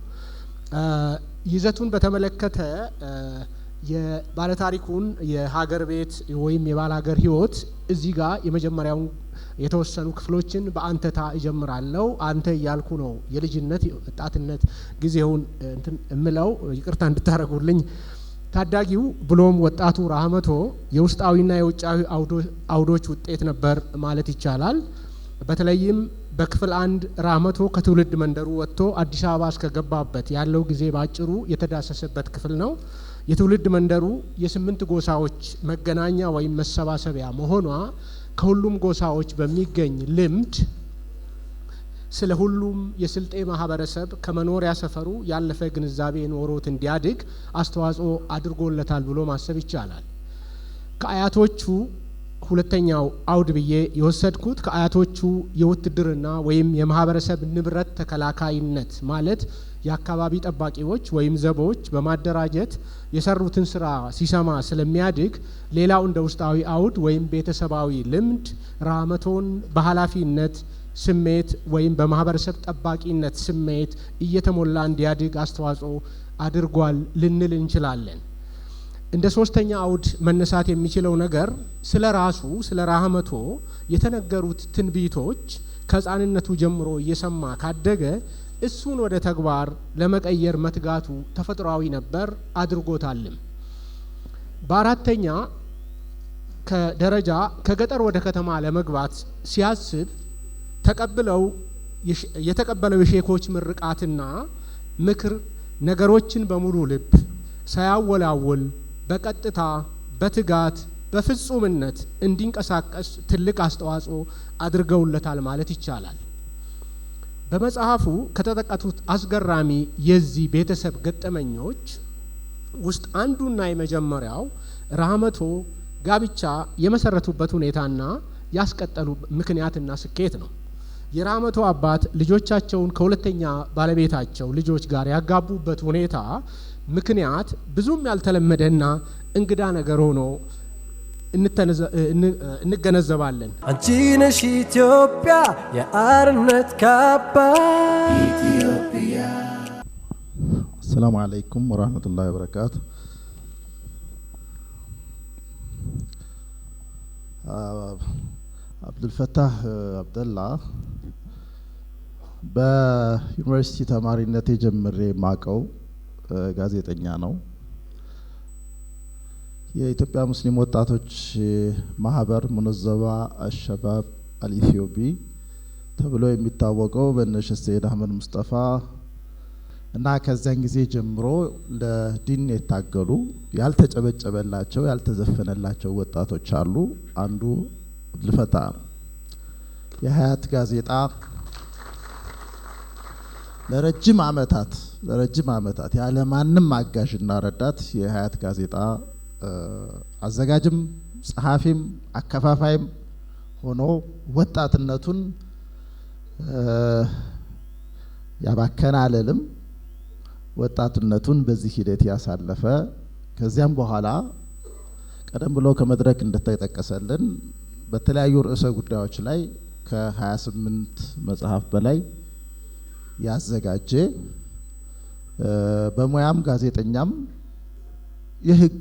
ይዘቱን በተመለከተ የባለታሪኩን የሀገር ቤት ወይም የባላገር ህይወት እዚህ ጋር የመጀመሪያውን የተወሰኑ ክፍሎችን በአንተታ እጀምራለሁ። አንተ እያልኩ ነው የልጅነት ወጣትነት ጊዜውን እምለው፣ ይቅርታ እንድታረጉልኝ። ታዳጊው ብሎም ወጣቱ ራህመቶ የውስጣዊና የውጫዊ አውዶች ውጤት ነበር ማለት ይቻላል። በተለይም በክፍል አንድ ራህመቶ ከትውልድ መንደሩ ወጥቶ አዲስ አበባ እስከገባበት ያለው ጊዜ ባጭሩ የተዳሰሰበት ክፍል ነው። የትውልድ መንደሩ የ8 ጎሳዎች መገናኛ ወይም መሰባሰቢያ መሆኗ ከሁሉም ጎሳዎች በሚገኝ ልምድ ስለ ሁሉም የስልጤ ማህበረሰብ ከመኖሪያ ሰፈሩ ያለፈ ግንዛቤ ኖሮት እንዲያድግ አስተዋጽኦ አድርጎለታል ብሎ ማሰብ ይቻላል። ከአያቶቹ ሁለተኛው አውድ ብዬ የወሰድኩት ከአያቶቹ የውትድርና ወይም የማህበረሰብ ንብረት ተከላካይነት ማለት የአካባቢ ጠባቂዎች ወይም ዘቦች በማደራጀት የሰሩትን ስራ ሲሰማ ስለሚያድግ፣ ሌላው እንደ ውስጣዊ አውድ ወይም ቤተሰባዊ ልምድ ራህመቶን በኃላፊነት ስሜት ወይም በማህበረሰብ ጠባቂነት ስሜት እየተሞላ እንዲያድግ አስተዋጽኦ አድርጓል ልንል እንችላለን። እንደ ሶስተኛ አውድ መነሳት የሚችለው ነገር ስለ ራሱ ስለ ራህመቶ የተነገሩት ትንቢቶች ከህፃንነቱ ጀምሮ እየሰማ ካደገ እሱን ወደ ተግባር ለመቀየር መትጋቱ ተፈጥሯዊ ነበር አድርጎታልም። በአራተኛ ከደረጃ ከገጠር ወደ ከተማ ለመግባት ሲያስብ የተቀበለው የሼኮች ምርቃትና ምክር ነገሮችን በሙሉ ልብ ሳያወላውል በቀጥታ በትጋት በፍጹምነት እንዲንቀሳቀስ ትልቅ አስተዋጽኦ አድርገውለታል ማለት ይቻላል። በመጽሐፉ ከተጠቀሱት አስገራሚ የዚህ ቤተሰብ ገጠመኞች ውስጥ አንዱና የመጀመሪያው ራህመቶ ጋብቻ የመሰረቱበት ሁኔታና ያስቀጠሉ ምክንያትና ስኬት ነው። የራህመቶ አባት ልጆቻቸውን ከሁለተኛ ባለቤታቸው ልጆች ጋር ያጋቡበት ሁኔታ ምክንያት ብዙም ያልተለመደና እንግዳ ነገር ሆኖ እንገነዘባለን። አንቺ ነሽ ኢትዮጵያ የአርነት ካባ ኢትዮጵያ። السلام عليكم ورحمة الله وبركاته. عبد الفتاح عبد الله በዩኒቨርሲቲ ተማሪነቴ ጀምሬ ማቀው ጋዜጠኛ ነው። የኢትዮጵያ ሙስሊም ወጣቶች ማህበር ሙነዘባ አሸባብ አልኢትዮጵያዊ ተብሎ የሚታወቀው በነሽ ሰይድ አህመድ ሙስጠፋ እና ከዛን ጊዜ ጀምሮ ለዲን የታገሉ ያልተጨበጨበላቸው ያልተዘፈነላቸው ወጣቶች አሉ። አንዱ ልፈታ ነው። የሀያት ጋዜጣ ለረጅም አመታት ያለ ማንም አጋዥና ረዳት የሀያት ጋዜጣ አዘጋጅም ጸሐፊም አከፋፋይም ሆኖ ወጣትነቱን ያባከነ አለልም ወጣትነቱን በዚህ ሂደት ያሳለፈ ከዚያም በኋላ ቀደም ብሎ ከመድረክ እንደተጠቀሰልን በተለያዩ ርዕሰ ጉዳዮች ላይ ከ28 መጽሐፍ በላይ ያዘጋጀ በሙያም ጋዜጠኛም የህግ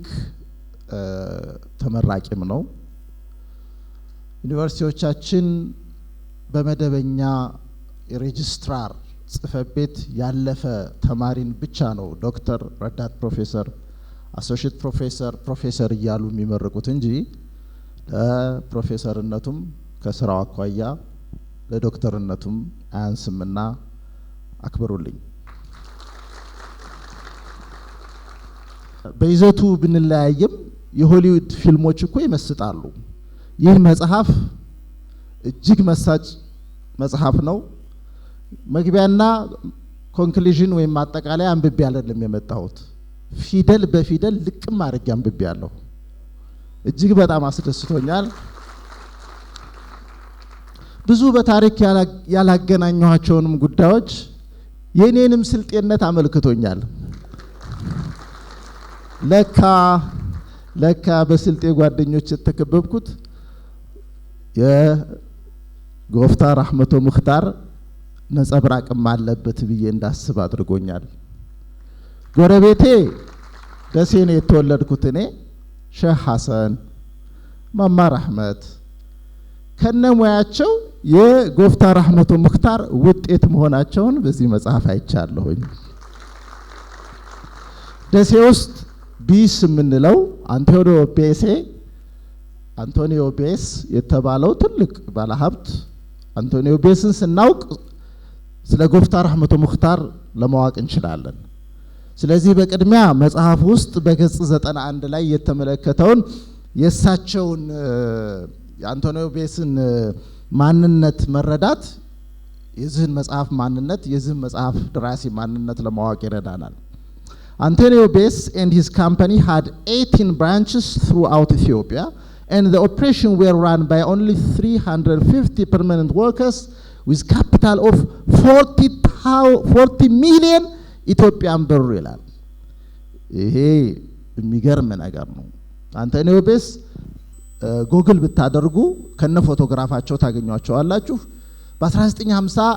ተመራቂም ነው። ዩኒቨርሲቲዎቻችን በመደበኛ ሬጅስትራር ጽሕፈት ቤት ያለፈ ተማሪን ብቻ ነው ዶክተር፣ ረዳት ፕሮፌሰር፣ አሶሺየት ፕሮፌሰር፣ ፕሮፌሰር እያሉ የሚመርቁት እንጂ ለፕሮፌሰርነቱም ከስራው አኳያ ለዶክተርነቱም አያንስምና አክብሩልኝ። በይዘቱ ብንለያየም የሆሊውድ ፊልሞች እኮ ይመስጣሉ። ይህ መጽሐፍ እጅግ መሳጭ መጽሐፍ ነው። መግቢያና ኮንክሉዥን ወይም ማጠቃለያ አንብቤ አይደለም የመጣሁት፣ ፊደል በፊደል ልቅም አድርጌ አንብቤ ያለሁ። እጅግ በጣም አስደስቶኛል። ብዙ በታሪክ ያላገናኘኋቸውንም ጉዳዮች የኔንም ስልጤነት አመልክቶኛል። ለካ በስልጤ ጓደኞች የተከበብኩት የጎፍታ ራህመቶ ሙክታር ነጸብራቅም አለበት ብዬ እንዳስብ አድርጎኛል። ጎረቤቴ ደሴ ነው የተወለድኩት እኔ። ሼህ ሐሰን መማር አህመድ ከነሙያቸው የጎፍታ ራህመቶ ሙክታር ውጤት መሆናቸውን በዚህ መጽሐፍ አይቻለሁኝ። ደሴ ውስጥ ቢስ የምንለው አንቶኒዮ ቤስ የተባለው ትልቅ ባለሀብት አንቶኒዮ ቤስን ስናውቅ ስለ ጎፍታ ራህመቶ ሙክታር ለማወቅ እንችላለን። ስለዚህ በቅድሚያ መጽሐፍ ውስጥ በገጽ 91 ላይ የተመለከተውን የእሳቸውን የአንቶኒዮ ቤስን ማንነት መረዳት የዚህን መጽሐፍ ማንነት የዚህን መጽሐፍ ደራሲ ማንነት ለማወቅ ይረዳናል። Antonio Bess and his company had 18 branches throughout Ethiopia, and the operation were run by only 350 permanent workers with capital of 40 million Ethiopian ብር ይላል። ይሄ የሚገርም ነገር ነው። አንቶኒዮ ቤስ ጎግል ብታደርጉ ከነ ፎቶግራፋቸው ታገኟቸዋላችሁ። በ1950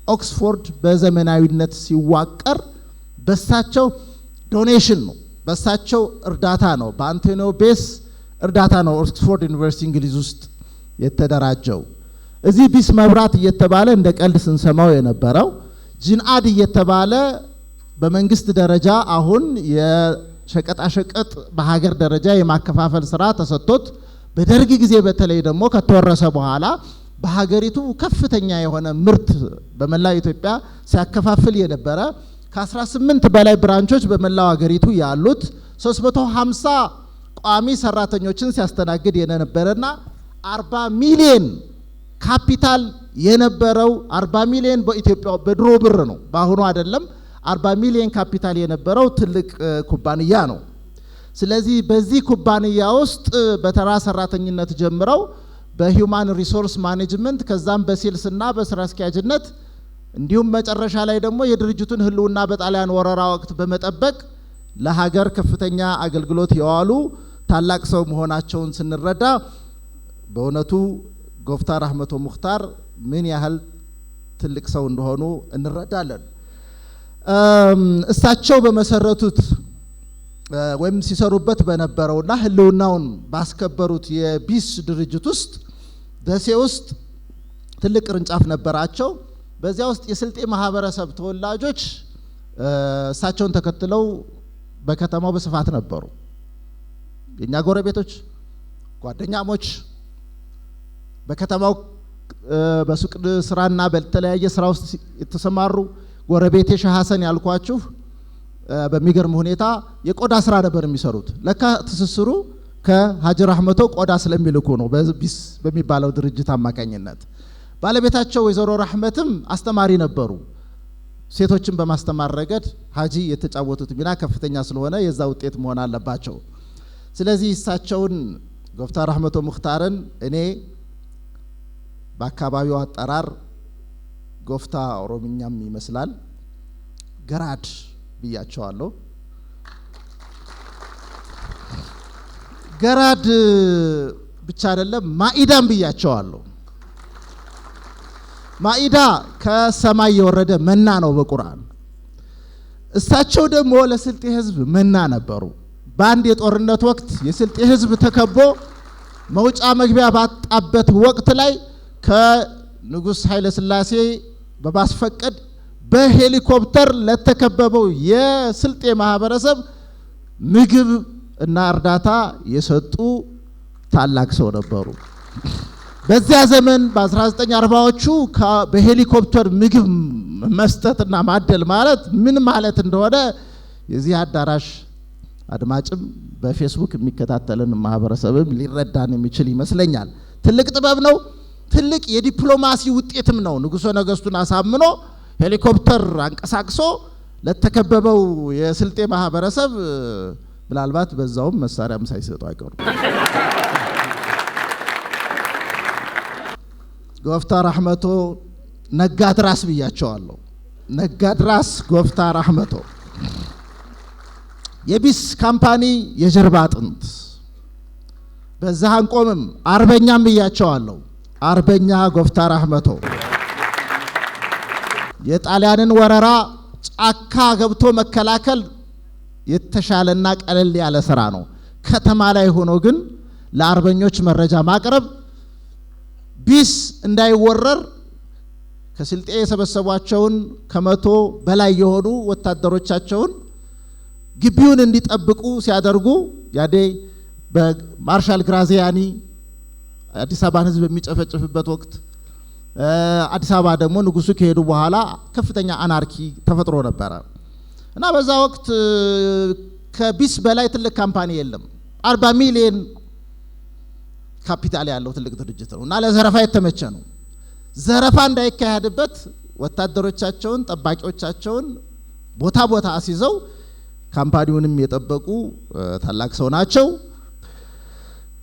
ኦክስፎርድ በዘመናዊነት ሲዋቀር በሳቸው ዶኔሽን ነው፣ በሳቸው እርዳታ ነው፣ በአንቶኒዮ ቤስ እርዳታ ነው ኦክስፎርድ ዩኒቨርሲቲ እንግሊዝ ውስጥ የተደራጀው። እዚህ ቢስ መብራት እየተባለ እንደ ቀልድ ስንሰማው የነበረው ጂንአድ እየተባለ በመንግስት ደረጃ አሁን የሸቀጣሸቀጥ በሀገር ደረጃ የማከፋፈል ስራ ተሰጥቶት በደርግ ጊዜ በተለይ ደግሞ ከተወረሰ በኋላ በሀገሪቱ ከፍተኛ የሆነ ምርት በመላው ኢትዮጵያ ሲያከፋፍል የነበረ ከ18 በላይ ብራንቾች በመላው ሀገሪቱ ያሉት 350 ቋሚ ሰራተኞችን ሲያስተናግድ የነበረና 40 ሚሊዮን ካፒታል የነበረው 40 ሚሊዮን በኢትዮጵያ በድሮ ብር ነው፣ በአሁኑ አይደለም። 40 ሚሊዮን ካፒታል የነበረው ትልቅ ኩባንያ ነው። ስለዚህ በዚህ ኩባንያ ውስጥ በተራ ሰራተኝነት ጀምረው በሂውማን ሪሶርስ ማኔጅመንት ከዛም በሴልስና በስራ አስኪያጅነት እንዲሁም መጨረሻ ላይ ደግሞ የድርጅቱን ህልውና በጣሊያን ወረራ ወቅት በመጠበቅ ለሀገር ከፍተኛ አገልግሎት የዋሉ ታላቅ ሰው መሆናቸውን ስንረዳ በእውነቱ ጎፍታር አህመቶ ሙክታር ምን ያህል ትልቅ ሰው እንደሆኑ እንረዳለን። እሳቸው በመሰረቱት ወይም ሲሰሩበት በነበረውና ህልውናውን ባስከበሩት የቢስ ድርጅት ውስጥ ደሴ ውስጥ ትልቅ ቅርንጫፍ ነበራቸው። በዚያ ውስጥ የስልጤ ማህበረሰብ ተወላጆች እሳቸውን ተከትለው በከተማው በስፋት ነበሩ። የኛ ጎረቤቶች፣ ጓደኛሞች በከተማው በሱቅ ስራና በተለያየ ስራ ውስጥ የተሰማሩ ጎረቤቴ ሼህ ሐሰን ያልኳችሁ በሚገርም ሁኔታ የቆዳ ስራ ነበር የሚሰሩት። ለካ ትስስሩ ከሀጅር አህመቶ ቆዳ ስለሚልኩ ነው በቢስ በሚባለው ድርጅት አማካኝነት። ባለቤታቸው ወይዘሮ ረህመትም አስተማሪ ነበሩ። ሴቶችን በማስተማር ረገድ ሀጂ የተጫወቱት ሚና ከፍተኛ ስለሆነ የዛ ውጤት መሆን አለባቸው። ስለዚህ እሳቸውን ጎፍታር አህመቶ ሙክታርን እኔ በአካባቢው አጠራር ጎፍታ ኦሮምኛም ይመስላል ገራድ ብያቸዋለሁ። ገራድ ብቻ አይደለም ማኢዳም ብያቸዋለሁ። ማኢዳ ከሰማይ የወረደ መና ነው በቁርአን። እሳቸው ደግሞ ለስልጤ ህዝብ መና ነበሩ። በአንድ የጦርነት ወቅት የስልጤ ህዝብ ተከቦ መውጫ መግቢያ ባጣበት ወቅት ላይ ከንጉስ ኃይለ ሥላሴ በማስፈቀድ በሄሊኮፕተር ለተከበበው የስልጤ ማህበረሰብ ምግብ እና እርዳታ የሰጡ ታላቅ ሰው ነበሩ። በዚያ ዘመን በ1940ዎቹ በሄሊኮፕተር ምግብ መስጠትና ማደል ማለት ምን ማለት እንደሆነ የዚህ አዳራሽ አድማጭም በፌስቡክ የሚከታተልን ማህበረሰብም ሊረዳን የሚችል ይመስለኛል። ትልቅ ጥበብ ነው። ትልቅ የዲፕሎማሲ ውጤትም ነው። ንጉሠ ነገስቱን አሳምኖ ሄሊኮፕተር አንቀሳቅሶ ለተከበበው የስልጤ ማህበረሰብ ምናልባት በዛውም መሳሪያም ሳይሰጡ አይቀሩ። ጎፍታር አህመቶ ነጋድራስ ብያቸዋለሁ። ነጋድራስ ጎፍታር አህመቶ የቢስ ካምፓኒ የጀርባ አጥንት። በዛ አንቆምም፣ አርበኛም ብያቸዋለሁ። አርበኛ ጎፍታር አህመቶ የጣሊያንን ወረራ ጫካ ገብቶ መከላከል የተሻለና ቀለል ያለ ስራ ነው። ከተማ ላይ ሆኖ ግን ለአርበኞች መረጃ ማቅረብ ቢስ እንዳይወረር ከስልጤ የሰበሰቧቸውን ከመቶ በላይ የሆኑ ወታደሮቻቸውን ግቢውን እንዲጠብቁ ሲያደርጉ ያዴ በማርሻል ግራዚያኒ አዲስ አበባን ህዝብ የሚጨፈጭፍበት ወቅት አዲስ አበባ ደግሞ ንጉሱ ከሄዱ በኋላ ከፍተኛ አናርኪ ተፈጥሮ ነበረ እና በዛ ወቅት ከቢስ በላይ ትልቅ ካምፓኒ የለም። 40 ሚሊዮን ካፒታል ያለው ትልቅ ድርጅት ነው እና ለዘረፋ የተመቸ ነው። ዘረፋ እንዳይካሄድበት ወታደሮቻቸውን ጠባቂዎቻቸውን ቦታ ቦታ አስይዘው ካምፓኒውንም የጠበቁ ታላቅ ሰው ናቸው።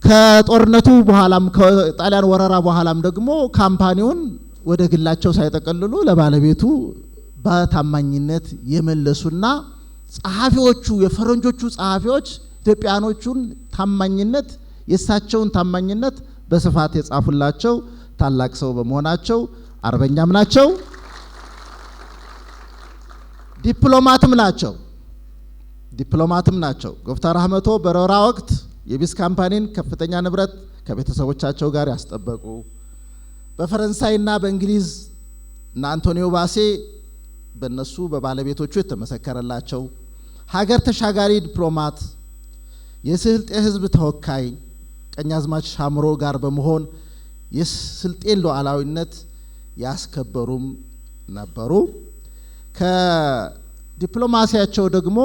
ከጦርነቱ በኋላም ከጣሊያን ወረራ በኋላም ደግሞ ካምፓኒውን ወደ ግላቸው ሳይጠቀልሉ ለባለቤቱ በታማኝነት የመለሱና ጸሐፊዎቹ የፈረንጆቹ ጸሐፊዎች ኢትዮጵያኖቹን ታማኝነት የእሳቸውን ታማኝነት በስፋት የጻፉላቸው ታላቅ ሰው በመሆናቸው አርበኛም ናቸው፣ ዲፕሎማትም ናቸው። ጎፍታር አህመቶ በወረራ ወቅት የቢስ ካምፓኒን ከፍተኛ ንብረት ከቤተሰቦቻቸው ጋር ያስጠበቁ፣ በፈረንሳይና በእንግሊዝ እና አንቶኒዮ ባሴ በነሱ በባለቤቶቹ የተመሰከረላቸው ሀገር ተሻጋሪ ዲፕሎማት የስልጤ ህዝብ ተወካይ ቀኛዝማች ሻምሮ ጋር በመሆን የስልጤን ሉዓላዊነት ያስከበሩም ነበሩ። ከዲፕሎማሲያቸው ደግሞ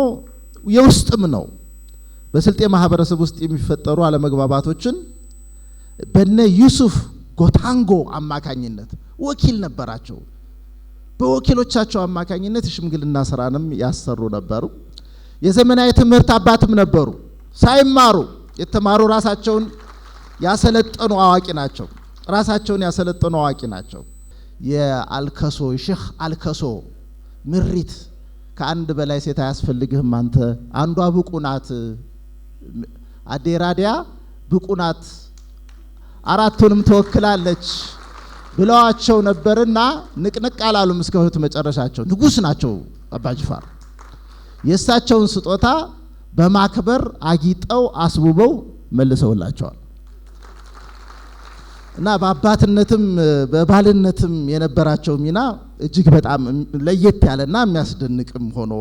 የውስጥም ነው። በስልጤ ማህበረሰብ ውስጥ የሚፈጠሩ አለመግባባቶችን በነ ዩሱፍ ጎታንጎ አማካኝነት ወኪል ነበራቸው። በወኪሎቻቸው አማካኝነት ሽምግልና ስራንም ያሰሩ ነበሩ። የዘመናዊ ትምህርት አባትም ነበሩ። ሳይማሩ የተማሩ ራሳቸውን ያሰለጠኑ አዋቂ ናቸው። የአልከሶ ሼህ አልከሶ ምሪት ከአንድ በላይ ሴት አያስፈልግህም አንተ አንዷ ብቁ ናት፣ አዴራዲያ ብቁ ናት፣ አራቱንም ተወክላለች ብለዋቸው ነበርና ንቅንቅ አላሉም እስከ ህይወት መጨረሻቸው። ንጉስ ናቸው አባ ጅፋር። የእሳቸውን ስጦታ በማክበር አጊጠው አስቡበው መልሰውላቸዋል። እና በአባትነትም በባልነትም የነበራቸው ሚና እጅግ በጣም ለየት ያለና የሚያስደንቅም ሆኖ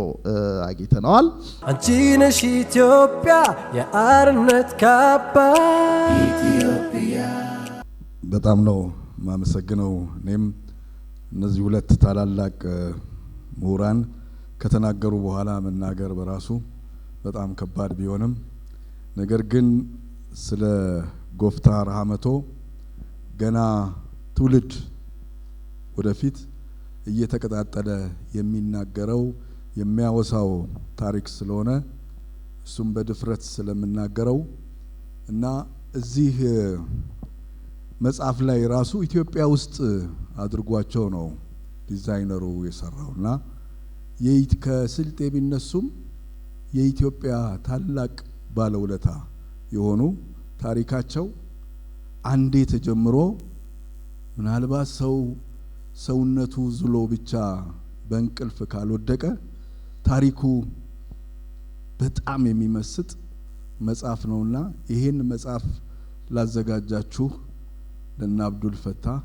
አግኝተነዋል። አንቺ ነሽ ኢትዮጵያ የአርነት ካባ ኢትዮጵያ። በጣም ነው ማመሰግነው። እኔም እነዚህ ሁለት ታላላቅ ምሁራን ከተናገሩ በኋላ መናገር በራሱ በጣም ከባድ ቢሆንም ነገር ግን ስለ ጎፍታ ረሃመቶ ገና ትውልድ ወደፊት እየተቀጣጠለ የሚናገረው የሚያወሳው ታሪክ ስለሆነ እሱም በድፍረት ስለምናገረው እና እዚህ መጽሐፍ ላይ ራሱ ኢትዮጵያ ውስጥ አድርጓቸው ነው ዲዛይነሩ የሰራውና ከስልጤ ቢነሱም የኢትዮጵያ ታላቅ ባለውለታ የሆኑ ታሪካቸው አንዴ ተጀምሮ ምናልባት ሰውነቱ ዝሎ ብቻ በእንቅልፍ ካልወደቀ ታሪኩ በጣም የሚመስጥ መጽሐፍ ነውና ይሄን መጽሐፍ ላዘጋጃችሁ ለና አብዱል ፈታህ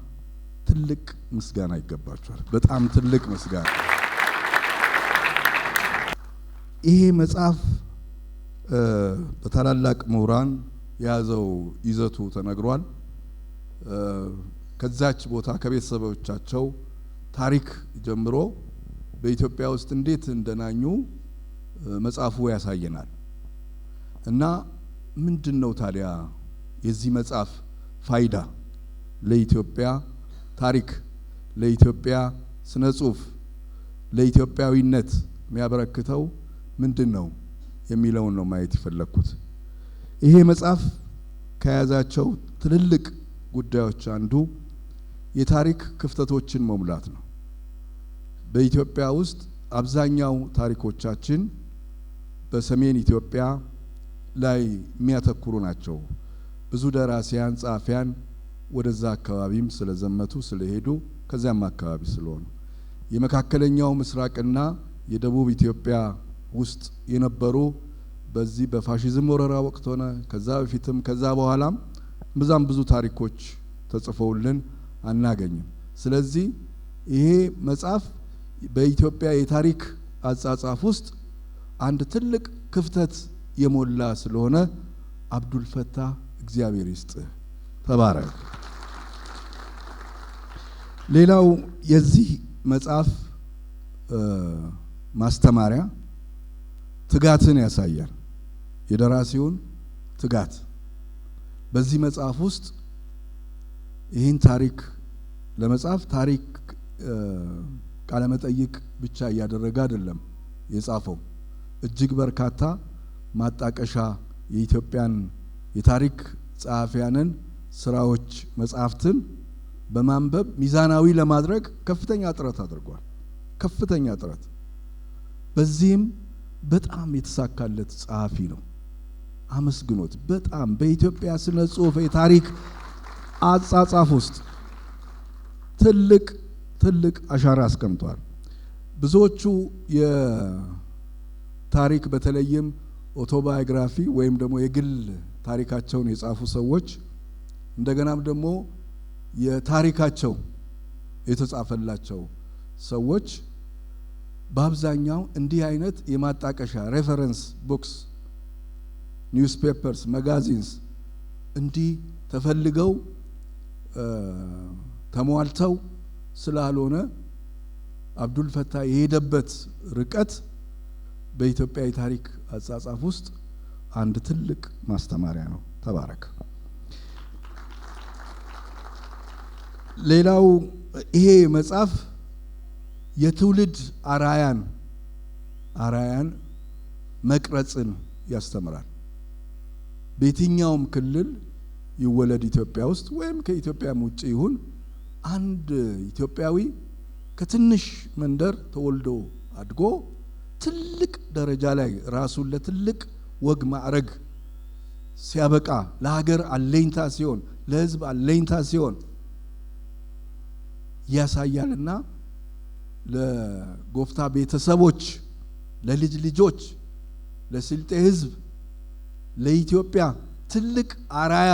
ትልቅ ምስጋና ይገባችኋል። በጣም ትልቅ ምስጋና። ይሄ መጽሐፍ በታላላቅ ምሁራን የያዘው ይዘቱ ተነግሯል። ከዛች ቦታ ከቤተሰቦቻቸው ታሪክ ጀምሮ በኢትዮጵያ ውስጥ እንዴት እንደናኙ መጽሐፉ ያሳየናል። እና ምንድነው ታዲያ የዚህ መጽሐፍ ፋይዳ ለኢትዮጵያ ታሪክ፣ ለኢትዮጵያ ስነ ጽሁፍ፣ ለኢትዮጵያዊነት የሚያበረክተው ምንድነው የሚለውን ነው ማየት ይፈለኩት። ይሄ መጽሐፍ ከያዛቸው ትልልቅ ጉዳዮች አንዱ የታሪክ ክፍተቶችን መሙላት ነው። በኢትዮጵያ ውስጥ አብዛኛው ታሪኮቻችን በሰሜን ኢትዮጵያ ላይ የሚያተኩሩ ናቸው። ብዙ ደራሲያን ጸሐፊያን ወደዛ አካባቢም ስለዘመቱ ስለሄዱ ከዚያም አካባቢ ስለሆኑ የመካከለኛው ምስራቅና የደቡብ ኢትዮጵያ ውስጥ የነበሩ በዚህ በፋሺዝም ወረራ ወቅት ሆነ ከዛ በፊትም ከዛ በኋላም በዛም ብዙ ታሪኮች ተጽፈውልን አናገኝም። ስለዚህ ይሄ መጽሐፍ በኢትዮጵያ የታሪክ አጻጻፍ ውስጥ አንድ ትልቅ ክፍተት የሞላ ስለሆነ አብዱል ፈታህ እግዚአብሔር ይስጥህ፣ ተባረክ። ሌላው የዚህ መጽሐፍ ማስተማሪያ ትጋትን ያሳያል። የደራሲውን ትጋት በዚህ መጽሐፍ ውስጥ ይህን ታሪክ ለመጻፍ ታሪክ ቃለ መጠይቅ ብቻ እያደረገ አይደለም የጻፈው። እጅግ በርካታ ማጣቀሻ የኢትዮጵያን የታሪክ ጸሐፊያንን ስራዎች መጽሐፍትን በማንበብ ሚዛናዊ ለማድረግ ከፍተኛ ጥረት አድርጓል። ከፍተኛ ጥረት። በዚህም በጣም የተሳካለት ጸሐፊ ነው። አመስግኖት። በጣም በኢትዮጵያ ስነ ጽሁፍ የታሪክ አጻጻፍ ውስጥ ትልቅ አሻራ አስቀምጧል። ብዙዎቹ የታሪክ በተለይም ኦቶባዮግራፊ ወይም ደግሞ የግል ታሪካቸውን የጻፉ ሰዎች እንደገናም ደግሞ የታሪካቸው የተጻፈላቸው ሰዎች በአብዛኛው እንዲህ አይነት የማጣቀሻ ሬፈረንስ ቡክስ ኒውስፔፐርስ ማጋዚንስ እንዲህ ተፈልገው ተሟልተው ስላልሆነ አብዱል ፈታህ የሄደበት ርቀት በኢትዮጵያ የታሪክ አጻጻፍ ውስጥ አንድ ትልቅ ማስተማሪያ ነው። ተባረክ። ሌላው ይሄ መጽሐፍ የትውልድ አራያን መቅረጽን ያስተምራል። በየትኛውም ክልል ይወለድ ኢትዮጵያ ውስጥ ወይም ከኢትዮጵያም ውጭ ይሁን አንድ ኢትዮጵያዊ ከትንሽ መንደር ተወልዶ አድጎ ትልቅ ደረጃ ላይ ራሱን ለትልቅ ወግ ማዕረግ ሲያበቃ ለሀገር አለኝታ ሲሆን ለሕዝብ አለኝታ ሲሆን ያሳያልና ለጎፍታ ቤተሰቦች፣ ለልጅ ልጆች፣ ለስልጤ ሕዝብ፣ ለኢትዮጵያ ትልቅ አራያ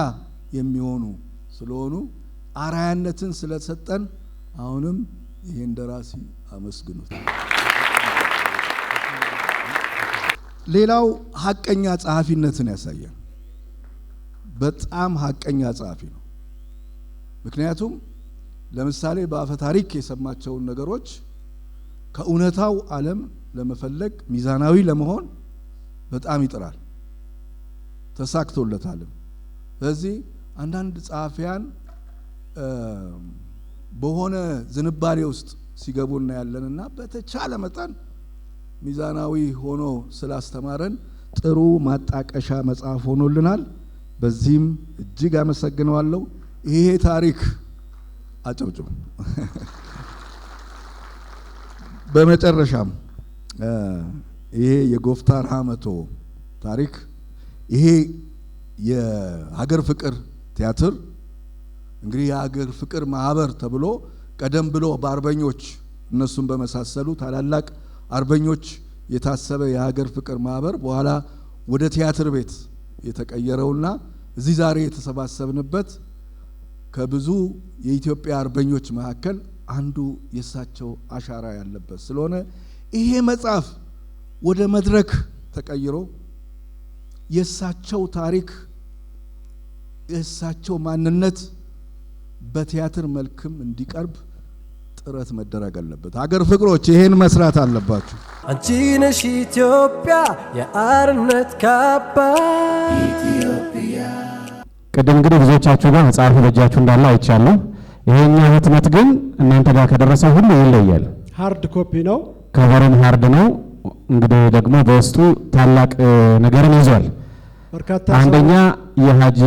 የሚሆኑ ስለሆኑ አራያነትን ስለሰጠን አሁንም ይሄን ደራሲ አመስግኑት። ሌላው ሐቀኛ ጸሐፊነትን ያሳያል። በጣም ሐቀኛ ጸሐፊ ነው። ምክንያቱም ለምሳሌ በአፈ ታሪክ የሰማቸውን ነገሮች ከእውነታው ዓለም ለመፈለግ ሚዛናዊ ለመሆን በጣም ይጥራል፣ ተሳክቶለታልም። ስለዚህ አንዳንድ ጸሐፊያን በሆነ ዝንባሌ ውስጥ ሲገቡ እናያለንና በተቻለ መጠን ሚዛናዊ ሆኖ ስላስተማረን ጥሩ ማጣቀሻ መጽሐፍ ሆኖልናል። በዚህም እጅግ አመሰግነዋለሁ። ይሄ ታሪክ አጨብጭቡ። በመጨረሻም ይሄ የጎፍታ ራህመቶ ታሪክ ይሄ የሀገር ፍቅር ቲያትር እንግዲህ የሀገር ፍቅር ማህበር ተብሎ ቀደም ብሎ በአርበኞች እነሱን በመሳሰሉ ታላላቅ አርበኞች የታሰበ የሀገር ፍቅር ማህበር በኋላ ወደ ቲያትር ቤት የተቀየረውና እዚህ ዛሬ የተሰባሰብንበት ከብዙ የኢትዮጵያ አርበኞች መካከል አንዱ የሳቸው አሻራ ያለበት ስለሆነ ይሄ መጽሐፍ ወደ መድረክ ተቀይሮ የሳቸው ታሪክ የሳቸው ማንነት በቲያትር መልክም እንዲቀርብ ጥረት መደረግ አለበት። ሀገር ፍቅሮች ይሄን መስራት አለባችሁ። አንቺ ነሽ ኢትዮጵያ የአርነት ካባ ኢትዮጵያ። ቅድም እንግዲህ ብዙዎቻችሁ ጋር መጽሐፉ በእጃችሁ እንዳለ አይቻለሁ። ይሄኛው ህትመት ግን እናንተ ጋር ከደረሰው ሁሉ ይለያል። ሃርድ ኮፒ ነው፣ ከቨሩም ሃርድ ነው። እንግዲህ ደግሞ በውስጡ ታላቅ ነገርን ይዟል። አንደኛ የሀጂ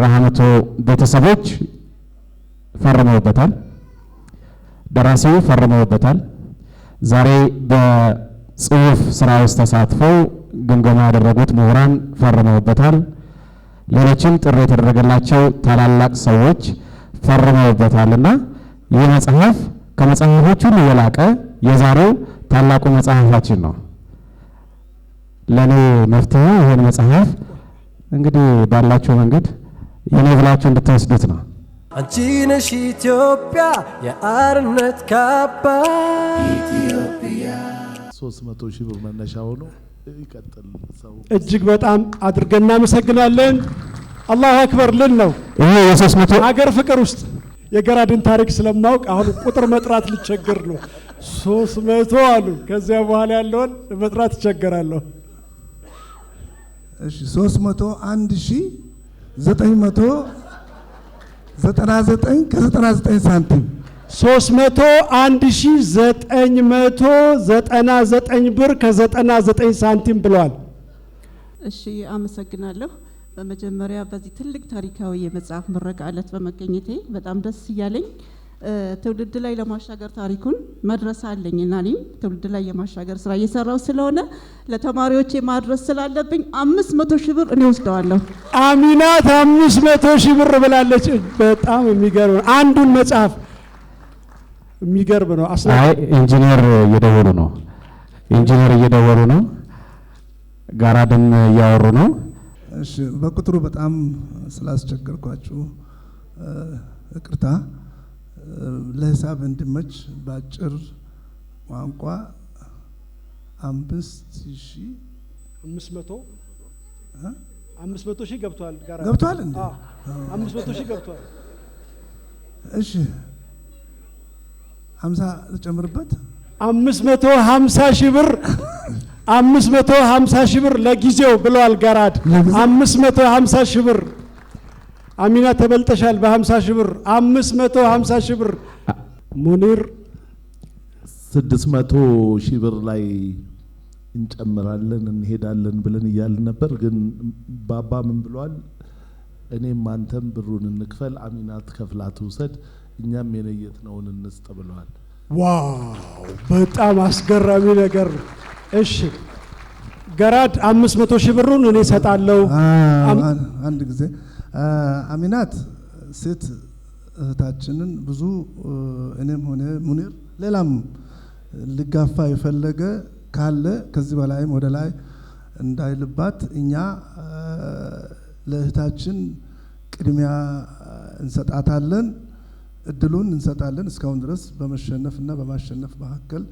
ራህመቶ ቤተሰቦች ፈርመውበታል፣ ደራሲው ፈርመውበታል። ዛሬ በጽሁፍ ስራ ውስጥ ተሳትፈው ግምገማ ያደረጉት ምሁራን ፈርመውበታል። ሌሎችም ጥሪ የተደረገላቸው ታላላቅ ሰዎች ፈርመውበታልና ይህ መጽሐፍ ከመጽሐፎች ሁሉ የላቀ የዛሬው ታላቁ መጽሐፋችን ነው። ለኔ መፍትሄ ይሄን መጽሐፍ እንግዲህ ባላችሁ መንገድ የኔ ብላችሁ እንድትወስዱት ነው። አንቺ ነሽ ኢትዮጵያ የአርነት ካባ ኢትዮጵያ። 300 ሺህ ብር መነሻ ሆኖ ይቀጥል። ሰው እጅግ በጣም አድርገን እናመሰግናለን። አላሁ አክበር ልን ነው። ይሄ የ300 ሀገር ፍቅር ውስጥ የገራድን ታሪክ ስለማውቅ አሁን ቁጥር መጥራት ልቸገር ነው። 300 አሉ። ከዚያ በኋላ ያለውን መጥራት ይቸገራለሁ። እሺ 301,999 ከ99 ሳንቲም 301,999 ብር ከ99 ሳንቲም ብለዋል። እሺ አመሰግናለሁ። በመጀመሪያ በዚህ ትልቅ ታሪካዊ የመጽሐፍ ምረቃ ዕለት በመገኘቴ በጣም ደስ እያለኝ ትውልድ ላይ ለማሻገር ታሪኩን መድረስ አለኝና እኔም ትውልድ ላይ የማሻገር ስራ እየሰራው ስለሆነ ለተማሪዎቼ ማድረስ ስላለብኝ 500 ሺህ ብር እኔ ወስደዋለሁ። አሚናት 500 ሺህ ብር ብላለች። በጣም የሚገርም አንዱን መጽሐፍ የሚገርም ነው። አይ ኢንጂነር እየደወሉ ነው፣ ኢንጂነር እየደወሉ ነው፣ ጋራድም እያወሩ ነው። እሺ በቁጥሩ በጣም ስላስቸገርኳችሁ ይቅርታ። ለሂሳብ እንዲመች በአጭር ቋንቋ 500 ሺህ ገብቷል። ገብቷል እንዴ? 500 ሺህ ገብቷል። እሺ 50 ልጨምርበት 550 ሺህ ብር 550 ሺህ ብር ለጊዜው ብለዋል ጋራድ 550 ሺህ ብር አሚና ተበልጠሻል በ50 ሺህ ብር 550 ሺህ ብር ሙኒር 600 ሺህ ብር ላይ እንጨምራለን እንሄዳለን ብለን እያልን ነበር። ግን ባባ ምን ብሏል? እኔም አንተም ብሩን እንክፈል፣ አሚናት ከፍላት ውሰድ፣ እኛም የነየትነውን እንስጥ ብለዋል። ዋው በጣም አስገራሚ ነገር። እሺ ገራድ 500 ሺህ ብሩን እኔ እሰጣለሁ። አንድ ጊዜ አሚናት ሴት እህታችንን ብዙ እኔም ሆነ ሙኒር ሌላም ልጋፋ የፈለገ ካለ ከዚህ በላይም ወደ ላይ እንዳይልባት እኛ ለእህታችን ቅድሚያ እንሰጣታለን፣ እድሉን እንሰጣለን። እስካሁን ድረስ በመሸነፍና በማሸነፍ መካከል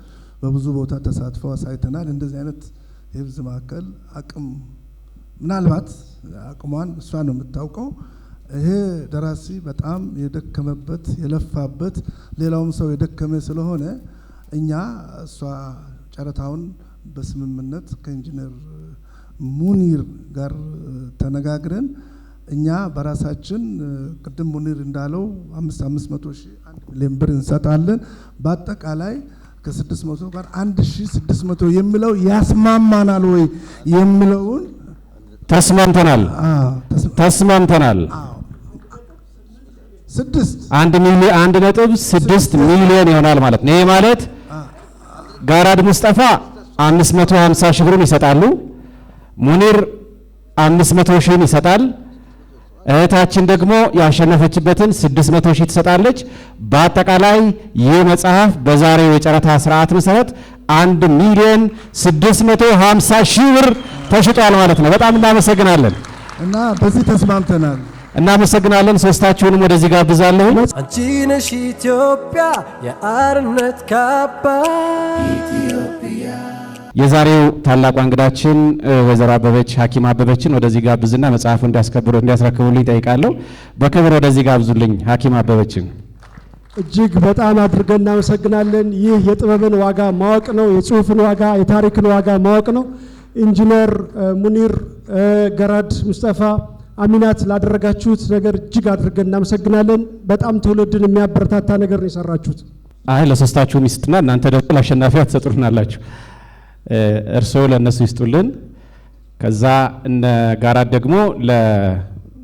በብዙ ቦታ ተሳትፈው አሳይተናል። እንደዚህ አይነት የህዝብ መካከል አቅም ምናልባት አቅሟን እሷ ነው የምታውቀው። ይሄ ደራሲ በጣም የደከመበት የለፋበት ሌላውም ሰው የደከመ ስለሆነ እኛ እሷ ጨረታውን በስምምነት ከኢንጂነር ሙኒር ጋር ተነጋግረን እኛ በራሳችን ቅድም ሙኒር እንዳለው 500 ሺህ 1 ሚሊዮን ብር እንሰጣለን። በአጠቃላይ ከ600 ጋር 1600 የሚለው ያስማማናል ወይ የሚለውን ተስማምተናል። አንድ ሚሊዮን 1.6 ሚሊዮን ይሆናል ማለት ነው። ይሄ ማለት ጋራድ ሙስጠፋ 550 ሺህ ብሩን ይሰጣሉ። ሙኒር 500 ሺህን ይሰጣል። እህታችን ደግሞ ያሸነፈችበትን 600 ሺህ ትሰጣለች። በአጠቃላይ ይህ መጽሐፍ በዛሬው የጨረታ ስርዓት መሰረት 1 ሚሊዮን 650 ሺህ ብር ተሽጧል ማለት ነው። በጣም እናመሰግናለን እና በዚህ ተስማምተናል። እናመሰግናለን። ሶስታችሁንም ወደዚህ ጋብዛለሁ። አንቺ ነሽ ኢትዮጵያ የአርነት ካባ ኢትዮጵያ። የዛሬው ታላቋ እንግዳችን ወይዘሮ አበበች ሐኪም አበበችን ወደዚህ ጋብዝና መጽሐፉ እንዲያስረክቡልኝ ጠይቃለሁ። በክብር ወደዚህ ጋብዙልኝ ሐኪም አበበችን። እጅግ በጣም አድርገን እናመሰግናለን። ይህ የጥበብን ዋጋ ማወቅ ነው፣ የጽሁፍን ዋጋ፣ የታሪክን ዋጋ ማወቅ ነው። ኢንጂነር ሙኒር፣ ገራድ ሙስጠፋ፣ አሚናት ላደረጋችሁት ነገር እጅግ አድርገን እናመሰግናለን። በጣም ትውልድን የሚያበረታታ ነገር ነው የሰራችሁት። አይ ለሶስታችሁም ይስጥና እናንተ ደግሞ ለአሸናፊዋ ትሰጡልናላችሁ። እርስዎ ለእነሱ ይስጡልን፣ ከዛ እነ ጋራድ ደግሞ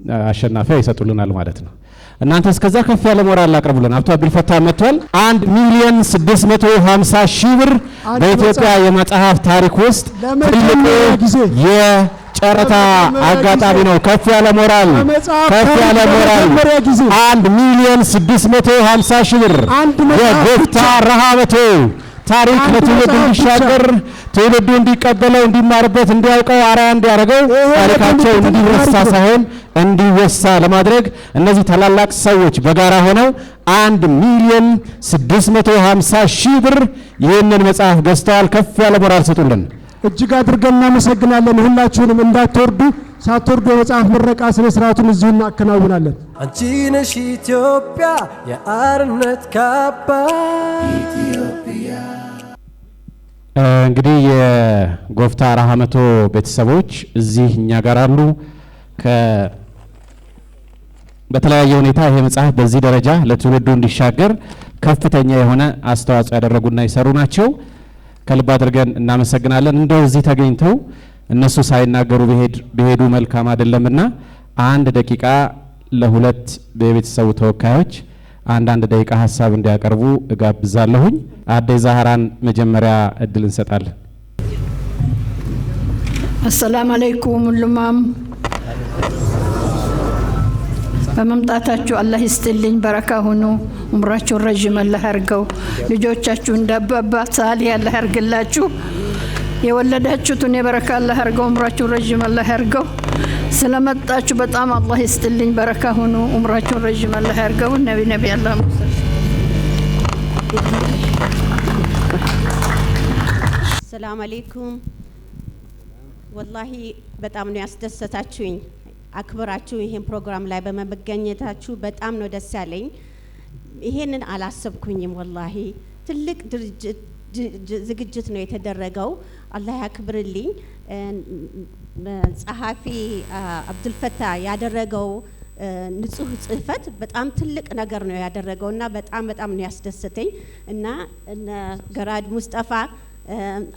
ለአሸናፊዋ ይሰጡልናል ማለት ነው። እናንተ እስከዛ ከፍ ያለ ሞራል አቅርቡልን። አቶ አብዱልፈታ መጥቷል። 1 ሚሊዮን 650 ሺህ ብር በኢትዮጵያ የመጽሐፍ ታሪክ ውስጥ ትልቁ የጨረታ አጋጣሚ ነው። ከፍ ያለ ሞራል፣ ከፍ ያለ ሞራል። 1 ሚሊዮን 650 ሺህ ብር የጎፍታ ረሃመቶ ታሪክ ለትውልድ እንዲሻገር ትውልዱ እንዲቀበለው እንዲማርበት እንዲያውቀው አርአያ እንዲያደርገው ታሪካቸው እንዲወሳ ሳይሆን እንዲወሳ ለማድረግ እነዚህ ታላላቅ ሰዎች በጋራ ሆነው 1 ሚሊዮን 650 ሺህ ብር ይህንን መጽሐፍ ገዝተዋል። ከፍ ያለ ሞራል ስጡልን። እጅግ አድርገን እናመሰግናለን። ሁላችሁንም እንዳትወርዱ፣ ሳትወርዱ የመጽሐፍ ምረቃ ስነ ስርዓቱን እዚሁ እናከናውናለን። አንቺ ነሽ ኢትዮጵያ የአርነት ካባ ኢትዮጵያ። እንግዲህ የጎፍታ ረሃመቶ ቤተሰቦች እዚህ እኛ ጋር አሉ። በተለያየ ሁኔታ ይሄ መጽሐፍ በዚህ ደረጃ ለትውልዱ እንዲሻገር ከፍተኛ የሆነ አስተዋጽኦ ያደረጉና የሰሩ ናቸው። ከልብ አድርገን እናመሰግናለን። እንደው እዚህ ተገኝተው እነሱ ሳይናገሩ ቢሄዱ መልካም አይደለምና 1 ደቂቃ ለሁለት የቤተሰቡ ተወካዮች አንድ ደቂቃ ሀሳብ እንዲያቀርቡ እጋብዛለሁኝ። አዴ ዛህራን መጀመሪያ እድል እንሰጣለን። አሰላሙ አለይኩም ሁሉማም በመምጣታችሁ አላህ ይስጥልኝ፣ በረካ ሁኑ። ዑምራችሁን ረጅም አላህ ያርገው። ልጆቻችሁ እንዳባባ ሳሊህ አላህ ያርግላችሁ። የወለዳችሁትን የበረካ አላህ ያርገው። ዑምራችሁን ረጅም አላህ ያርገው። ስለመጣችሁ በጣም አላህ ይስጥልኝ፣ በረካ ሁኑ። ዑምራችሁን ረጅም አላህ ያርገው። ነቢ አላህ ሰላም አለይኩም። ወላሂ በጣም ነው ያስደሰታችሁኝ። አክብራችሁ ይሄን ፕሮግራም ላይ በመገኘታችሁ በጣም ነው ደስ ያለኝ። ይሄንን አላሰብኩኝም። ወላሂ ትልቅ ዝግጅት ነው የተደረገው። አላህ ያክብርልኝ። ጸሐፊ አብዱልፈታ ያደረገው ንጹህ ጽህፈት በጣም ትልቅ ነገር ነው ያደረገውና በጣም ነው ያስደሰተኝ እና ገራድ ሙስጠፋ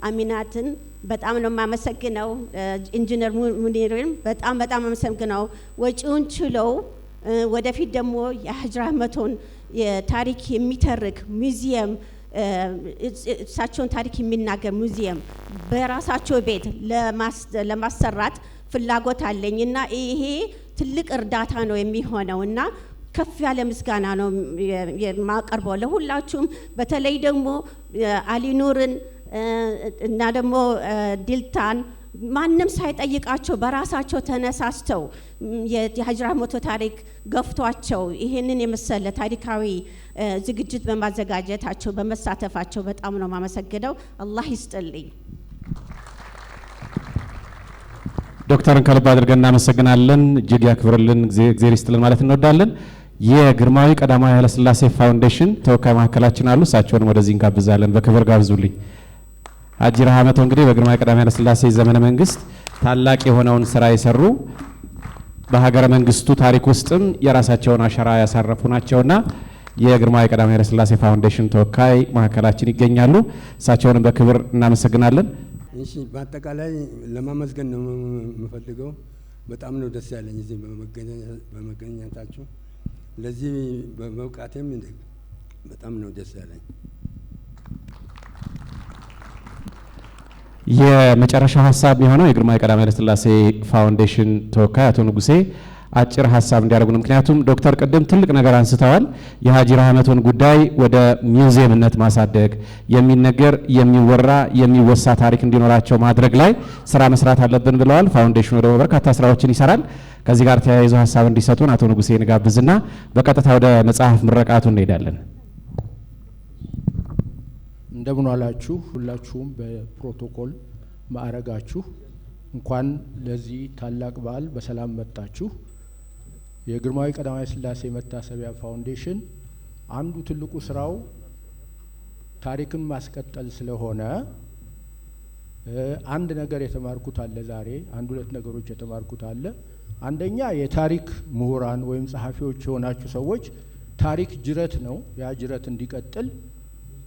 አሚናትን በጣም ነው የማመሰግነው። ኢንጂነር ሙኒርን በጣም አመሰግነው። ወጪውን ችለው ወደፊት ደግሞ የሀጅ ረህመቶን የታሪክ የሚተርክ ሙዚየም እሳቸውን ታሪክ የሚናገር ሙዚየም በራሳቸው ቤት ለማሰራት ፍላጎት አለኝና ይሄ ትልቅ እርዳታ ነው የሚሆነውና ከፍ ያለ ምስጋና ነው የማቀርበው ለሁላችሁም። በተለይ ደግሞ አሊ ኑርን እና ደግሞ ዲልታን ማንም ሳይጠይቃቸው በራሳቸው ተነሳስተው የሀጅ ረህመቶ ታሪክ ገፍቷቸው ይሄንን የመሰለ ታሪካዊ ዝግጅት በማዘጋጀታቸው በመሳተፋቸው በጣም ነው ማመሰግነው። አላህ ይስጥልኝ። ዶክተርን ከልብ አድርገን እናመሰግናለን። እጅግ ያክብርልን፣ እግዚአብሔር ይስጥልን ማለት እንወዳለን። የግርማዊ ቀዳማዊ ኃይለ ሥላሴ ፋውንዴሽን ተወካይ ማዕከላችን አሉ። እሳቸውን ወደዚህ እንጋብዛለን። በክብር ጋብዙልኝ። ሀጂ ረህመቶ እንግዲህ በግርማዊ ቀዳማዊ ኃይለ ሥላሴ ዘመነ መንግስት ታላቅ የሆነውን ስራ የሰሩ በሀገረ መንግስቱ ታሪክ ውስጥም የራሳቸውን አሻራ ያሳረፉ ናቸውና የግርማዊ ቀዳማዊ ኃይለ ሥላሴ ፋውንዴሽን ተወካይ ማዕከላችን ይገኛሉ። እሳቸውንም በክብር እናመሰግናለን። እሺ፣ በአጠቃላይ ለማመስገን ነው የምፈልገው። በጣም ነው ደስ ያለኝ እዚህ በመገኘታችሁ። ለዚህ በመብቃቴም በጣም ነው ደስ ያለኝ። የመጨረሻው ሀሳብ የሆነው የግርማዊ ቀዳማዊ ኃይለ ሥላሴ ፋውንዴሽን ተወካይ አቶ ንጉሴ አጭር ሀሳብ እንዲያደርጉ። ምክንያቱም ዶክተር ቅድም ትልቅ ነገር አንስተዋል። የሀጂ ረህመቶን ጉዳይ ወደ ሚውዚየምነት ማሳደግ፣ የሚነገር የሚወራ የሚወሳ ታሪክ እንዲኖራቸው ማድረግ ላይ ስራ መስራት አለብን ብለዋል። ፋውንዴሽኑ ደግሞ በርካታ ስራዎችን ይሰራል። ከዚህ ጋር ተያይዞ ሀሳብ እንዲሰጡን አቶ ንጉሴ ንጋብዝና በቀጥታ ወደ መጽሐፍ ምረቃቱ እንሄዳለን። እንደምን ዋላችሁ ሁላችሁም። በፕሮቶኮል ማዕረጋችሁ እንኳን ለዚህ ታላቅ በዓል በሰላም መጣችሁ። የግርማዊ ቀዳማዊ ሥላሴ መታሰቢያ ፋውንዴሽን አንዱ ትልቁ ስራው ታሪክን ማስቀጠል ስለሆነ አንድ ነገር የተማርኩት አለ። ዛሬ አንድ ሁለት ነገሮች የተማርኩት አለ። አንደኛ የታሪክ ምሁራን ወይም ጸሐፊዎች የሆናችሁ ሰዎች ታሪክ ጅረት ነው። ያ ጅረት እንዲቀጥል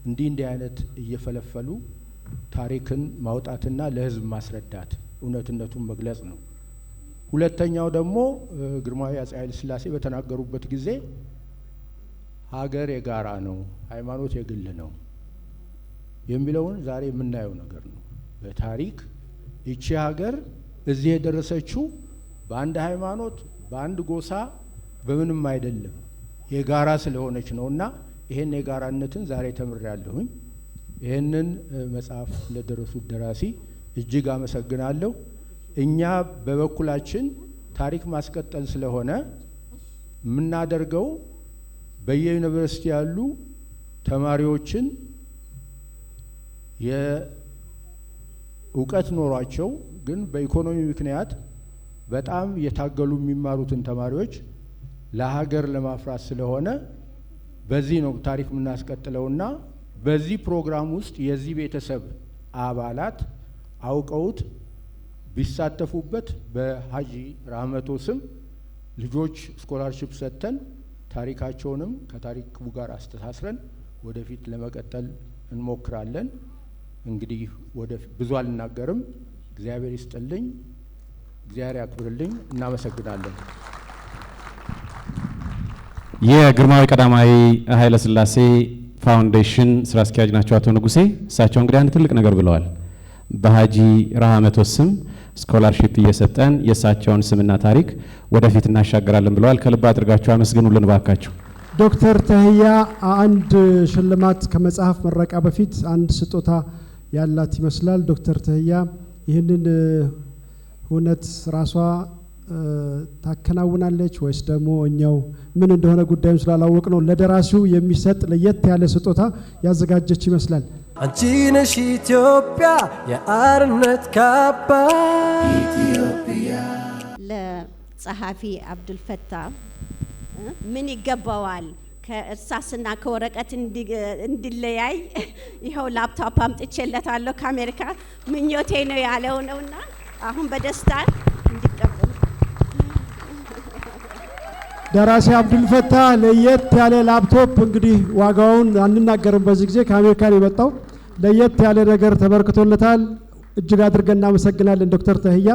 እንዲህ አይነት እየፈለፈሉ ታሪክን ማውጣትና ለህዝብ ማስረዳት እውነትነቱን መግለጽ ነው። ሁለተኛው ደግሞ ግርማዊ አፄ ኃይለ ሥላሴ በተናገሩበት ጊዜ ሀገር የጋራ ነው፣ ሃይማኖት የግል ነው የሚለውን ዛሬ የምናየው ነገር ነው። በታሪክ ይቺ ሀገር እዚህ የደረሰችው በአንድ ሃይማኖት በአንድ ጎሳ በምንም አይደለም፣ የጋራ ስለሆነች ነውና ይሄን የጋራነትን ዛሬ ተምሬያለሁኝ። ይሄንን መጽሐፍ ለደረሱት ደራሲ እጅግ አመሰግናለሁ። እኛ በበኩላችን ታሪክ ማስቀጠል ስለሆነ የምናደርገው በየዩኒቨርሲቲ ያሉ ተማሪዎችን የእውቀት ኖሯቸው ግን በኢኮኖሚ ምክንያት በጣም የታገሉ የሚማሩትን ተማሪዎች ለሀገር ለማፍራት ስለሆነ በዚህ ነው ታሪክ የምናስቀጥለውና በዚህ ፕሮግራም ውስጥ የዚህ ቤተሰብ አባላት አውቀውት ቢሳተፉበት በሀጂ ረህመቶ ስም ልጆች ስኮላርሺፕ ሰጥተን ታሪካቸውንም ከታሪኩ ጋር አስተሳስረን ወደፊት ለመቀጠል እንሞክራለን። እንግዲህ ወደፊት ብዙ አልናገርም። እግዚአብሔር ይስጥልኝ፣ እግዚአብሔር ያክብርልኝ። እናመሰግናለን። የግርማዊ ቀዳማዊ ኃይለ ሥላሴ ፋውንዴሽን ስራ አስኪያጅ ናቸው አቶ ንጉሴ። እሳቸው እንግዲህ አንድ ትልቅ ነገር ብለዋል። በሀጂ ረህመቶ ስም ስኮላርሺፕ እየሰጠን የእሳቸውን ስምና ታሪክ ወደፊት እናሻገራለን ብለዋል። ከልብ አድርጋችሁ አመስግኑልን ባካችሁ። ዶክተር ተህያ አንድ ሽልማት ከመጽሐፍ ምረቃ በፊት አንድ ስጦታ ያላት ይመስላል። ዶክተር ተህያ ይህንን እውነት ራሷ ታከናውናለች ወይስ ደግሞ እኛው ምን እንደሆነ ጉዳዩን ስላላወቅ ነው ለደራሲው የሚሰጥ ለየት ያለ ስጦታ ያዘጋጀች ይመስላል። አንቺ ነሽ ኢትዮጵያ የአርነት ካባ ኢትዮጵያ ለጸሐፊ አብዱልፈታ ምን ይገባዋል ከእርሳስና ከወረቀት እንዲለያይ ይኸው ላፕቶፕ አምጥቼለታለሁ ከአሜሪካ ምኞቴ ነው ያለው ነውና አሁን በደስታ እንዲቀበሉ ደራሲ አብዱልፈታ ለየት ያለ ላፕቶፕ እንግዲህ ዋጋውን አንናገርም በዚህ ጊዜ ከአሜሪካ የመጣው ለየት ያለ ነገር ተበርክቶለታል እጅግ አድርገን እናመሰግናለን ዶክተር ተህያ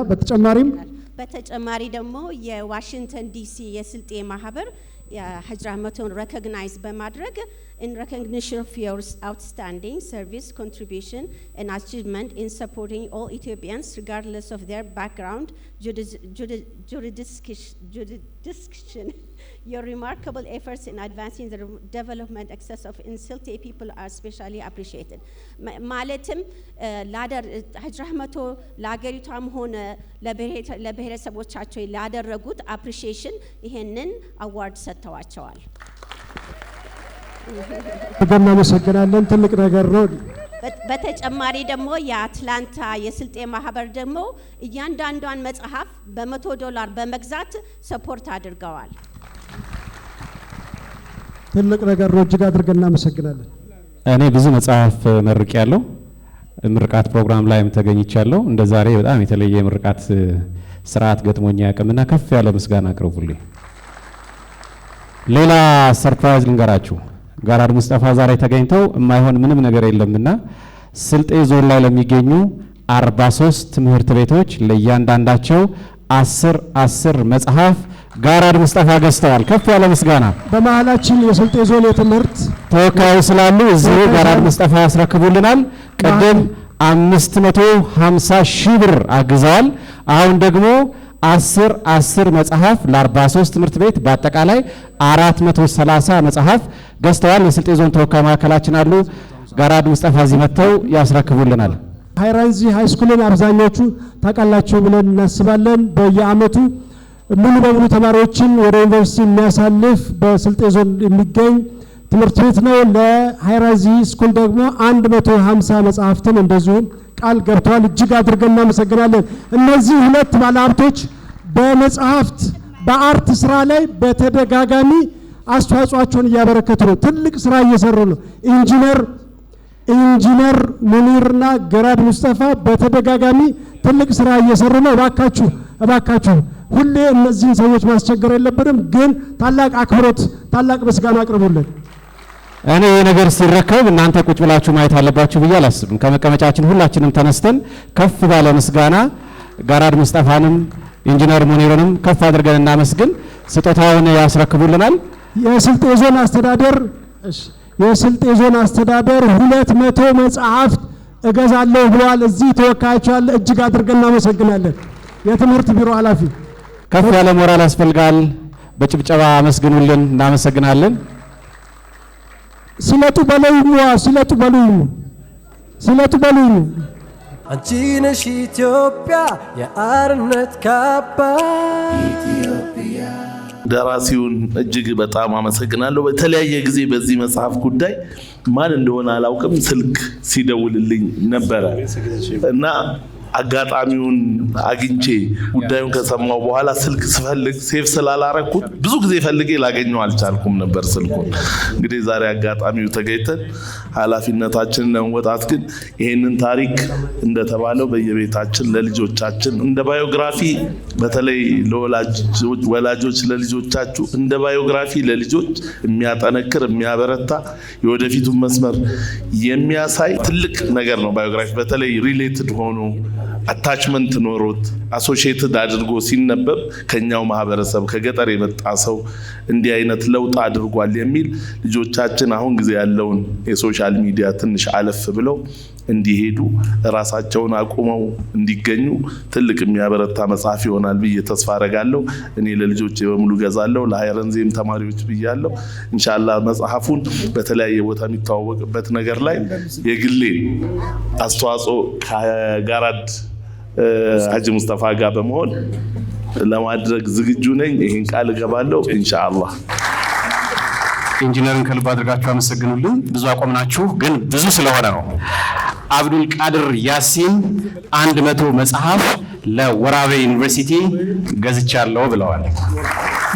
በተጨማሪ ደግሞ የዋሽንግተን ዲሲ የስልጤ ማህበር የሀጅ ረህመቱን ሬኮግናይዝ በማድረግ in recognition of your outstanding service, contribution and achievement in supporting all Ethiopians regardless of their background, jurisdiction. Your remarkable efforts in advancing the development access of Insulte people are especially appreciated. ማለትም ሀጅ ረህመቱ ለሀገሪቷም ሆነ ለብሔረሰቦቻቸው ላደረጉት አፕሪሺዬሽን ይሄንን አዋርድ ሰጥተዋቸዋል። እናመሰግናለን ትልቅ ነገር ነው። በተጨማሪ ደግሞ የአትላንታ የስልጤ ማህበር ደግሞ እያንዳንዷን መጽሐፍ $100 በመግዛት ሰፖርት አድርገዋል። ትልቅ ነገር ነው እጅግ አድርገን እናመሰግናለን። እኔ ብዙ መጽሐፍ መርቄያለሁ ምርቃት ፕሮግራም ላይም ተገኝቻለሁ እንደ ዛሬ በጣም የተለየ ምርቃት ስርዓት ገጥሞኛ ያቀምና ከፍ ያለ ምስጋና አቅርቡልኝ። ሌላ ሰርፕራይዝ ልንገራችሁ ጋራድ ሙስጠፋ ዛሬ ተገኝተው የማይሆን ምንም ነገር የለምና ስልጤ ዞን ላይ ለሚገኙ 43 ትምህርት ቤቶች ለእያንዳንዳቸው 10 መጽሐፍ ጋራድ ሙስጠፋ ገዝተዋል። ከፍ ያለ ምስጋና። በመሃላችን የስልጤ ዞን የትምህርት ተወካዮች ስላሉ እዚህ ጋራድ ሙስጠፋ ያስረክቡልናል። ቀደም 550 ሺህ ብር አግዘዋል። አሁን ደግሞ 10 መጽሐፍ ለ43 ትምህርት ቤት በአጠቃላይ 430 መጽሐፍ ገዝተዋል። የስልጤ ዞን ተወካይ ማዕከላችን አሉ ጋራድ ሙስጠፋ እዚህ መጥተው ያስረክቡልናል። ሃይራንዚ ሃይስኩልን አብዛኞቹ ታውቃላችሁ ብለን እናስባለን። በየአመቱ ሙሉ በሙሉ ተማሪዎችን ወደ ዩኒቨርሲቲ የሚያሳልፍ በስልጤ ዞን የሚገኝ ትምህርት ቤት ነው። ለሃይራንዚ ስኩል ደግሞ 150 መጽሐፍትን እንደዚሁ ቃል ገብተዋል። እጅግ አድርገን እናመሰግናለን። እነዚህ ሁለት ባለሀብቶች በመጽሐፍት በአርት ስራ ላይ በተደጋጋሚ አስተዋጽኦአቸውን እያበረከቱ ነው። ትልቅ ስራ እየሰሩ ነው። ኢንጂነር ሙኒርና ገራድ ሙስጠፋ በተደጋጋሚ ትልቅ ስራ እየሰሩ ነው። እባካችሁ ሁሌ እነዚህን ሰዎች ማስቸገር የለብንም፣ ግን ታላቅ አክብሮት ታላቅ ምስጋና አቅርቡልን። እኔ ነገር ሲረከብ እናንተ ቁጭ ብላችሁ ማየት አለባችሁ ብዬ አላስብም። ከመቀመጫችን ሁላችንም ተነስተን ከፍ ባለ ምስጋና ጋራድ ሙስጠፋንም ኢንጂነር ሙኒርንም ከፍ አድርገን እናመስግን። ስጦታውን ያስረክቡልናል። የስልጤ ዞን አስተዳደር 200 መጽሐፍት እገዛለሁ ብለዋል። እዚህ ተወካያቸው አለ። እጅግ አድርገን እናመሰግናለን። የትምህርት ቢሮ ኃላፊ ከፍ ያለ ሞራል ያስፈልጋል። በጭብጨባ አመስግኑልን። እናመሰግናለን። ሲለጡ በሉኝ አንቺ ነሽ ኢትዮጵያ የአርነት ካባ ኢትዮጵያ ደራሲውን እጅግ በጣም አመሰግናለሁ። በተለያየ ጊዜ በዚህ መጽሐፍ ጉዳይ ማን እንደሆነ አላውቅም ስልክ ሲደውልልኝ ነበረ እና አጋጣሚውን አግኝቼ ጉዳዩን ከሰማው በኋላ ስልክ ስፈልግ ሴቭ ስላላረኩት ብዙ ጊዜ ፈልጌ ላገኘው አልቻልኩም ነበር ስልኩን። እንግዲህ ዛሬ አጋጣሚው ተገኝተን ኃላፊነታችንን ለመወጣት ግን ይሄንን ታሪክ እንደተባለው በየቤታችን ለልጆቻችን እንደ ባዮግራፊ በተለይ ለወላጆች ለልጆቻችሁ እንደ ባዮግራፊ ለልጆች የሚያጠነክር የሚያበረታ የወደፊቱን መስመር የሚያሳይ ትልቅ ነገር ነው። ባዮግራፊ በተለይ ሪሌትድ ሆኖ አታችመንት ኖሮት አሶሺየትድ አድርጎ ሲነበብ ከኛው ማህበረሰብ ከገጠር የመጣ ሰው እንዲህ አይነት ለውጥ አድርጓል የሚል ልጆቻችን አሁን ጊዜ ያለውን የሶሻል ሚዲያ ትንሽ አለፍ ብለው እንዲሄዱ ራሳቸውን አቁመው እንዲገኙ ትልቅ የሚያበረታ መጽሐፍ ይሆናል ብዬ ተስፋ አረጋለሁ። እኔ ለልጆቼ በሙሉ ገዛለሁ፣ ለሃይረንዚም ተማሪዎች ብያለሁ። ኢንሻአላህ መጽሐፉን በተለያየ ቦታ የሚተዋወቅበት ነገር ላይ የግሌ አስተዋጽኦ ከጋራድ ሀጂ ሙስጠፋ ጋር በመሆን ለማድረግ ዝግጁ ነኝ። ይሄን ቃል እገባለሁ ኢንሻአላህ። ኢንጂነርን ከልብ አድርጋችሁ አመሰግኑልን። ብዙ አቆምናችሁ፣ ግን ብዙ ስለሆነ ነው። አብዱል ቃድር ያሲን 100 መጽሐፍ ለወራቤ ዩኒቨርሲቲ ገዝቻለሁ ብለዋል።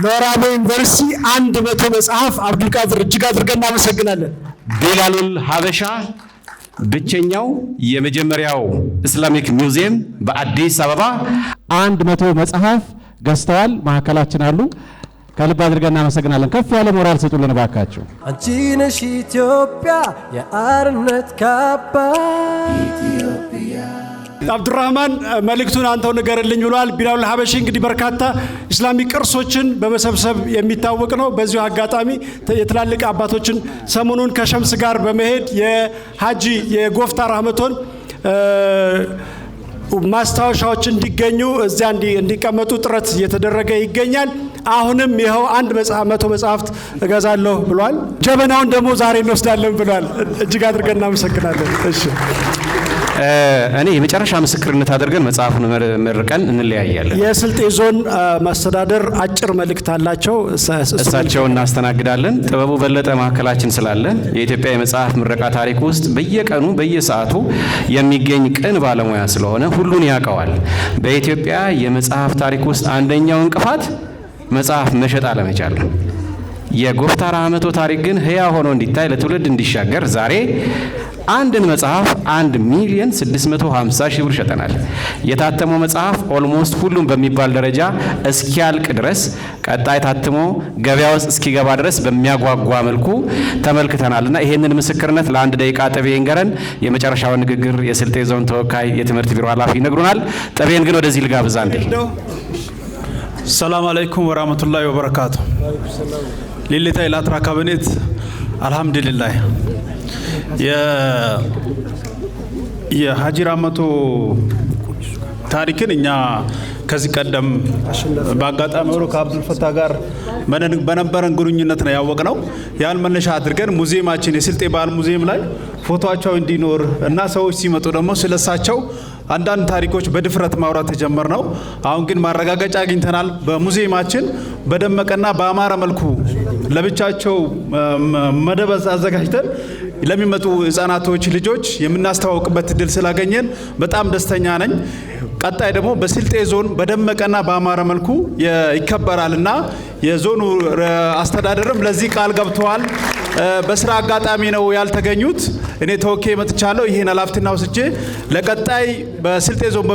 ለወራቤ ዩኒቨርሲቲ 100 መጽሐፍ አብዱል ቃድር እጅግ አድርገን እናመሰግናለን። ቤላሉል ሀበሻ ብቸኛው የመጀመሪያው ኢስላሚክ ሚውዚየም በአዲስ አበባ 100 መጽሐፍ ገዝተዋል። ማዕከላችን አሉ። ከልብ አድርገን እናመሰግናለን። ከፍ ያለ ሞራል ስጡልን ባካችሁ። አንቺ ነሽ ኢትዮጵያ የአርነት ካባ ኢትዮጵያ። አብዱራህማን መልእክቱን አንተው ንገርልኝ ብሏል። ቢላሉል ሀበሺ እንግዲህ በርካታ ኢስላሚክ ቅርሶችን በመሰብሰብ የሚታወቅ ነው። በዚሁ አጋጣሚ የትላልቅ አባቶችን ሰሞኑን ከሸምስ ጋር በመሄድ የሀጂ የጎፍታ ራህመቶን ማስታወሻዎች እንዲገኙ እዚያ እንዲቀመጡ ጥረት እየተደረገ ይገኛል። አሁንም ይኸው 100 መጽሐፍት እገዛለሁ ብሏል። ጀበናውን ደግሞ ዛሬ እንወስዳለን ብሏል። እጅግ አድርገን እናመሰግናለን። እሺ እኔ የመጨረሻ ምስክርነት አድርገን መጽሐፉን መርቀን እንለያያለን። የስልጤ ዞን ማስተዳደር አጭር መልእክት አላቸው። እሳቸውን እናስተናግዳለን። ጥበቡ በለጠ ማዕከላችን ስላለ የኢትዮጵያ የመጽሐፍ ምረቃ ታሪክ ውስጥ በየቀኑ በየሰዓቱ የሚገኝ ቅን ባለሙያ ስለሆነ ሁሉን ያውቀዋል። በኢትዮጵያ የመጽሐፍ ታሪክ ውስጥ አንደኛው እንቅፋት መጽሐፍ መሸጥ አለመቻል። የጎፍታ ራህመቶ ታሪክ ግን ህያው ሆኖ እንዲታይ ለትውልድ እንዲሻገር ዛሬ አንድን መጽሐፍ 1,650,000 ብር ሸጠናል። የታተመው መጽሐፍ ኦልሞስት ሁሉም በሚባል ደረጃ እስኪያልቅ ድረስ ቀጣይ ታትሞ ገበያ ውስጥ እስኪገባ ድረስ በሚያጓጓ መልኩ ተመልክተናልና ይሄንን ምስክርነት ለአንድ ደቂቃ ጥቤ ይንገረን። የመጨረሻውን ንግግር የስልጤ ዞን ተወካይ የትምህርት ቢሮ ኃላፊ ይነግሩናል። ጥቤን ግን ወደዚህ ልጋብዛ እንዴ። ሰላም አለይኩም ወራህመቱላሂ ወበረካቱ። ሊሊታ ኢላትራ ካቢኔት አልহামዱሊላህ የሀጂ ራህመቶ ታሪክን እኛ ከዚህ ቀደም በአጋጣሚ ሆኖ ከአብዱል ፈታ ጋር በነበረን ግንኙነት ነው ያወቅነው። ያን መነሻ አድርገን ሙዚየማችን የስልጤ ባህል ሙዚየም ላይ ፎቶአቸው እንዲኖር እና ሰዎች ሲመጡ ደግሞ ስለሳቸው አንዳንድ ታሪኮች በድፍረት ማውራት ተጀመርነው። አሁን ግን ማረጋገጫ አግኝተናል። በሙዚየማችን በደመቀና በአማረ መልኩ ለብቻቸው መደብ አዘጋጅተን ለሚመጡ ህፃናቶች ልጆች የምናስተዋውቅበት እድል ስላገኘን በጣም ደስተኛ ነኝ። ቀጣይ ደግሞ በስልጤ ዞን በደመቀና በአማረ መልኩ ይከበራልና የዞኑ አስተዳደርም ለዚህ ቃል ገብተዋል። በስራ አጋጣሚ ነው ያልተገኙት። እኔ ተወካይ መጥቻለሁ። ይሄን ኃላፊነት ወስጄ ለቀጣይ በስልጤ ዞን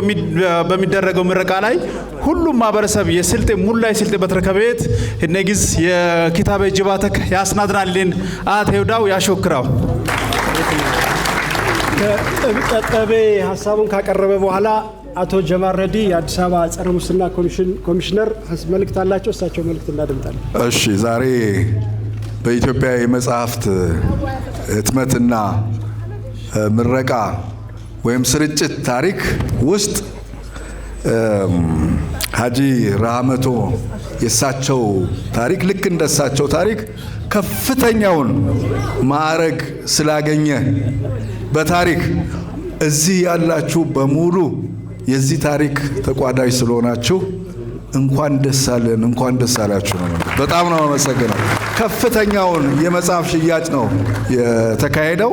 በሚደረገው ምረቃ ላይ ሁሉም ማህበረሰብ የስልጤ ሙላ የስልጤ በትረከቤት እነጊዝ የኪታበ ጅባተክ ያስናድናልን አተውዳው ያሾክራው ጠጠቤ ሀሳቡን ካቀረበ በኋላ አቶ ጀማል ረዲ የአዲስ አበባ ጸረ ሙስና ኮሚሽነር መልእክት አላቸው። እሳቸው መልእክት እናደምጣለን። እሺ ዛሬ በኢትዮጵያ የመጽሐፍት ህትመትና ምረቃ ወይም ስርጭት ታሪክ ውስጥ ሀጂ ራህመቶ የሳቸው ታሪክ ልክ እንደሳቸው ታሪክ ከፍተኛውን ማዕረግ ስላገኘ በታሪክ እዚህ ያላችሁ በሙሉ የዚህ ታሪክ ተቋዳሽ ስለሆናችሁ እንኳን ደስ አለን፣ እንኳን ደስ አላችሁ ነው። በጣም ነው አመሰግናለሁ። ከፍተኛውን የመጽሐፍ ሽያጭ ነው የተካሄደው።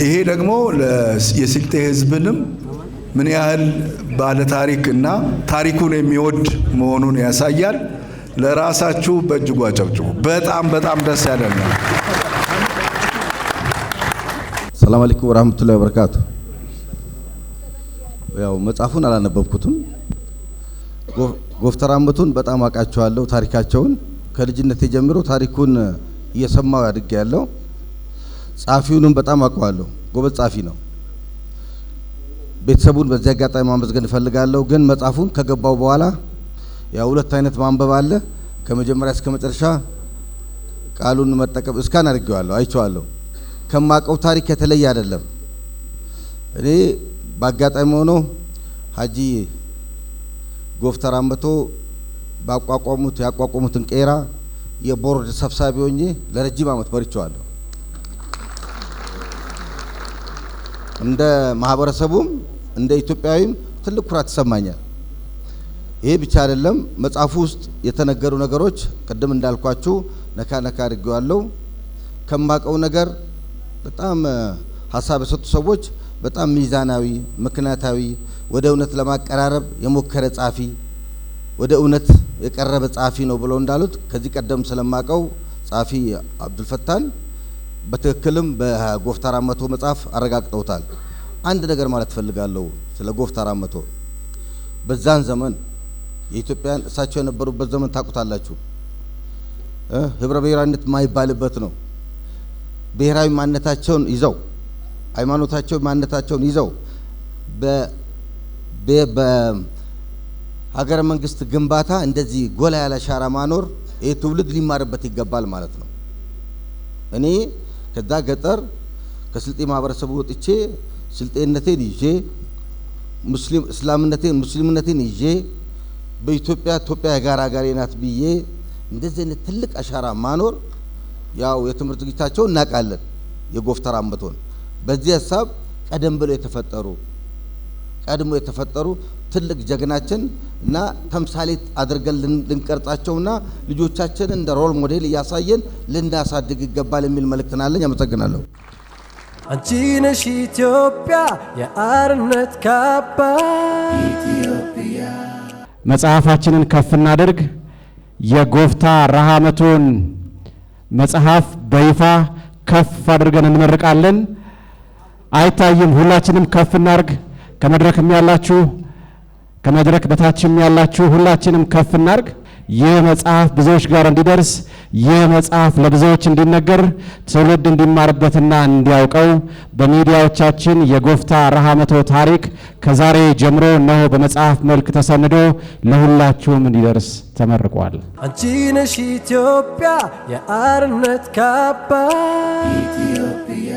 ይሄ ደግሞ የስልጤ ህዝብንም ምን ያህል ባለ ታሪክ እና ታሪኩን የሚወድ መሆኑን ያሳያል። ለራሳችሁ በእጅጉ አጨብጭቡ። በጣም በጣም ደስ ያለን ነው። ሰላም አለይኩም ወራህመቱላሂ ወበረካቱ። ያው መጽሐፉን አላነበብኩትም። ጎፍታ ራህመቶን በጣም አውቃቸዋለሁ። ታሪካቸውን ከልጅነት ጀምሮ ታሪኩን እየሰማው ያድግ ያለው ጻፊውንም በጣም አውቀዋለሁ። ጎበዝ ጻፊ ነው። ቤተሰቡን በዚህ አጋጣሚ ማመስገን እፈልጋለሁ። ግን መጽሐፉን ከገባው በኋላ ያው ሁለት አይነት ማንበብ አለ። ከመጀመሪያ እስከ መጨረሻ ቃሉን መጠቀም እስካን አድርጌዋለሁ፣ አይቼዋለሁ። ከማውቀው ታሪክ የተለየ አይደለም። እኔ በአጋጣሚ ሆኖ ሀጂ ጎፍታ ራህመቶ ያቋቋሙትን ቄራ የቦርድ ሰብሳቢ ሆኜ ለረጅም ዓመት መርቼዋለሁ። እንደ ማህበረሰቡም እንደ ኢትዮጵያዊም ትልቅ ኩራት ይሰማኛል። ይሄ ብቻ አይደለም። መጽሐፉ ውስጥ የተነገሩ ነገሮች ቅድም እንዳልኳችሁ ነካ ነካ አድርጌዋለሁ። ከማቀው ነገር በጣም ሀሳብ የሰጡ ሰዎች በጣም ሚዛናዊ ምክንያታዊ ወደ እውነት ለማቀራረብ የሞከረ ጻፊ ወደ እውነት የቀረበ ጻፊ ነው ብለው እንዳሉት ከዚህ ቀደም ስለማቀው ጻፊ አብዱልፈታን በትክክልም በጎፍታር አመቶ መጽሐፍ አረጋግጠውታል። አንድ ነገር ማለት ፈልጋለሁ ስለ ጎፍታር አመቶ። በዛን ዘመን የኢትዮጵያን እሳቸው የነበሩበት ዘመን ታቁታላችሁ። ህብረ ብሔራዊነት ማይባልበት ነው። ብሔራዊ ማንነታቸውን ይዘው ሃይማኖታቸው ማንነታቸውን ይዘው በሀገረ መንግስት ግንባታ እንደዚህ ጎላ ያለ አሻራ ማኖር ይህ ትውልድ ሊማርበት ይገባል ማለት ነው። እኔ ከዛ ገጠር ከስልጤ ማህበረሰብ ወጥቼ ስልጤነቴን ይዤ ሙስሊም እስላምነቴን ሙስሊምነቴን ይዤ በኢትዮጵያ የጋራ ሀገሬ ናት ብዬ እንደዚህ አይነት ትልቅ አሻራ ማኖር ያው የትምህርት ዝግጅታቸው እናቃለን። የጎፍታር አመቶን በዚህ ሐሳብ ቀደም ብለው የተፈጠሩ ትልቅ ጀግናችን እና ተምሳሌት አድርገን ልንቀርጻቸውና ልጆቻችን እንደ ሮል ሞዴል እያሳየን ልናሳድግ ይገባል የሚል መልእክት አለኝ። አመሰግናለሁ። አንቺ ነሽ ኢትዮጵያ የአርነት ካባ ኢትዮጵያ። መጽሐፋችንን ከፍ እናድርግ። የጎፍታ ረሃመቶን መጽሐፍ በይፋ ከፍ አድርገን እንመርቃለን። አይታይም፣ ሁላችንም ከፍ እናርግ። ከመድረክም ያላችሁ ከመድረክ በታችም ያላችሁ ሁላችንም ከፍ እናርግ። ይህ መጽሐፍ ብዙዎች ጋር እንዲደርስ ይህ መጽሐፍ ለብዙዎች እንዲነገር ትውልድ እንዲማርበትና እንዲያውቀው በሚዲያዎቻችን የጎፍታ ረሃመቶ ታሪክ ከዛሬ ጀምሮ ነው በመጽሐፍ መልክ ተሰንዶ ለሁላችሁም እንዲደርስ ተመርቋል። አንቺ ነሽ ኢትዮጵያ የአርነት ካባ ኢትዮጵያ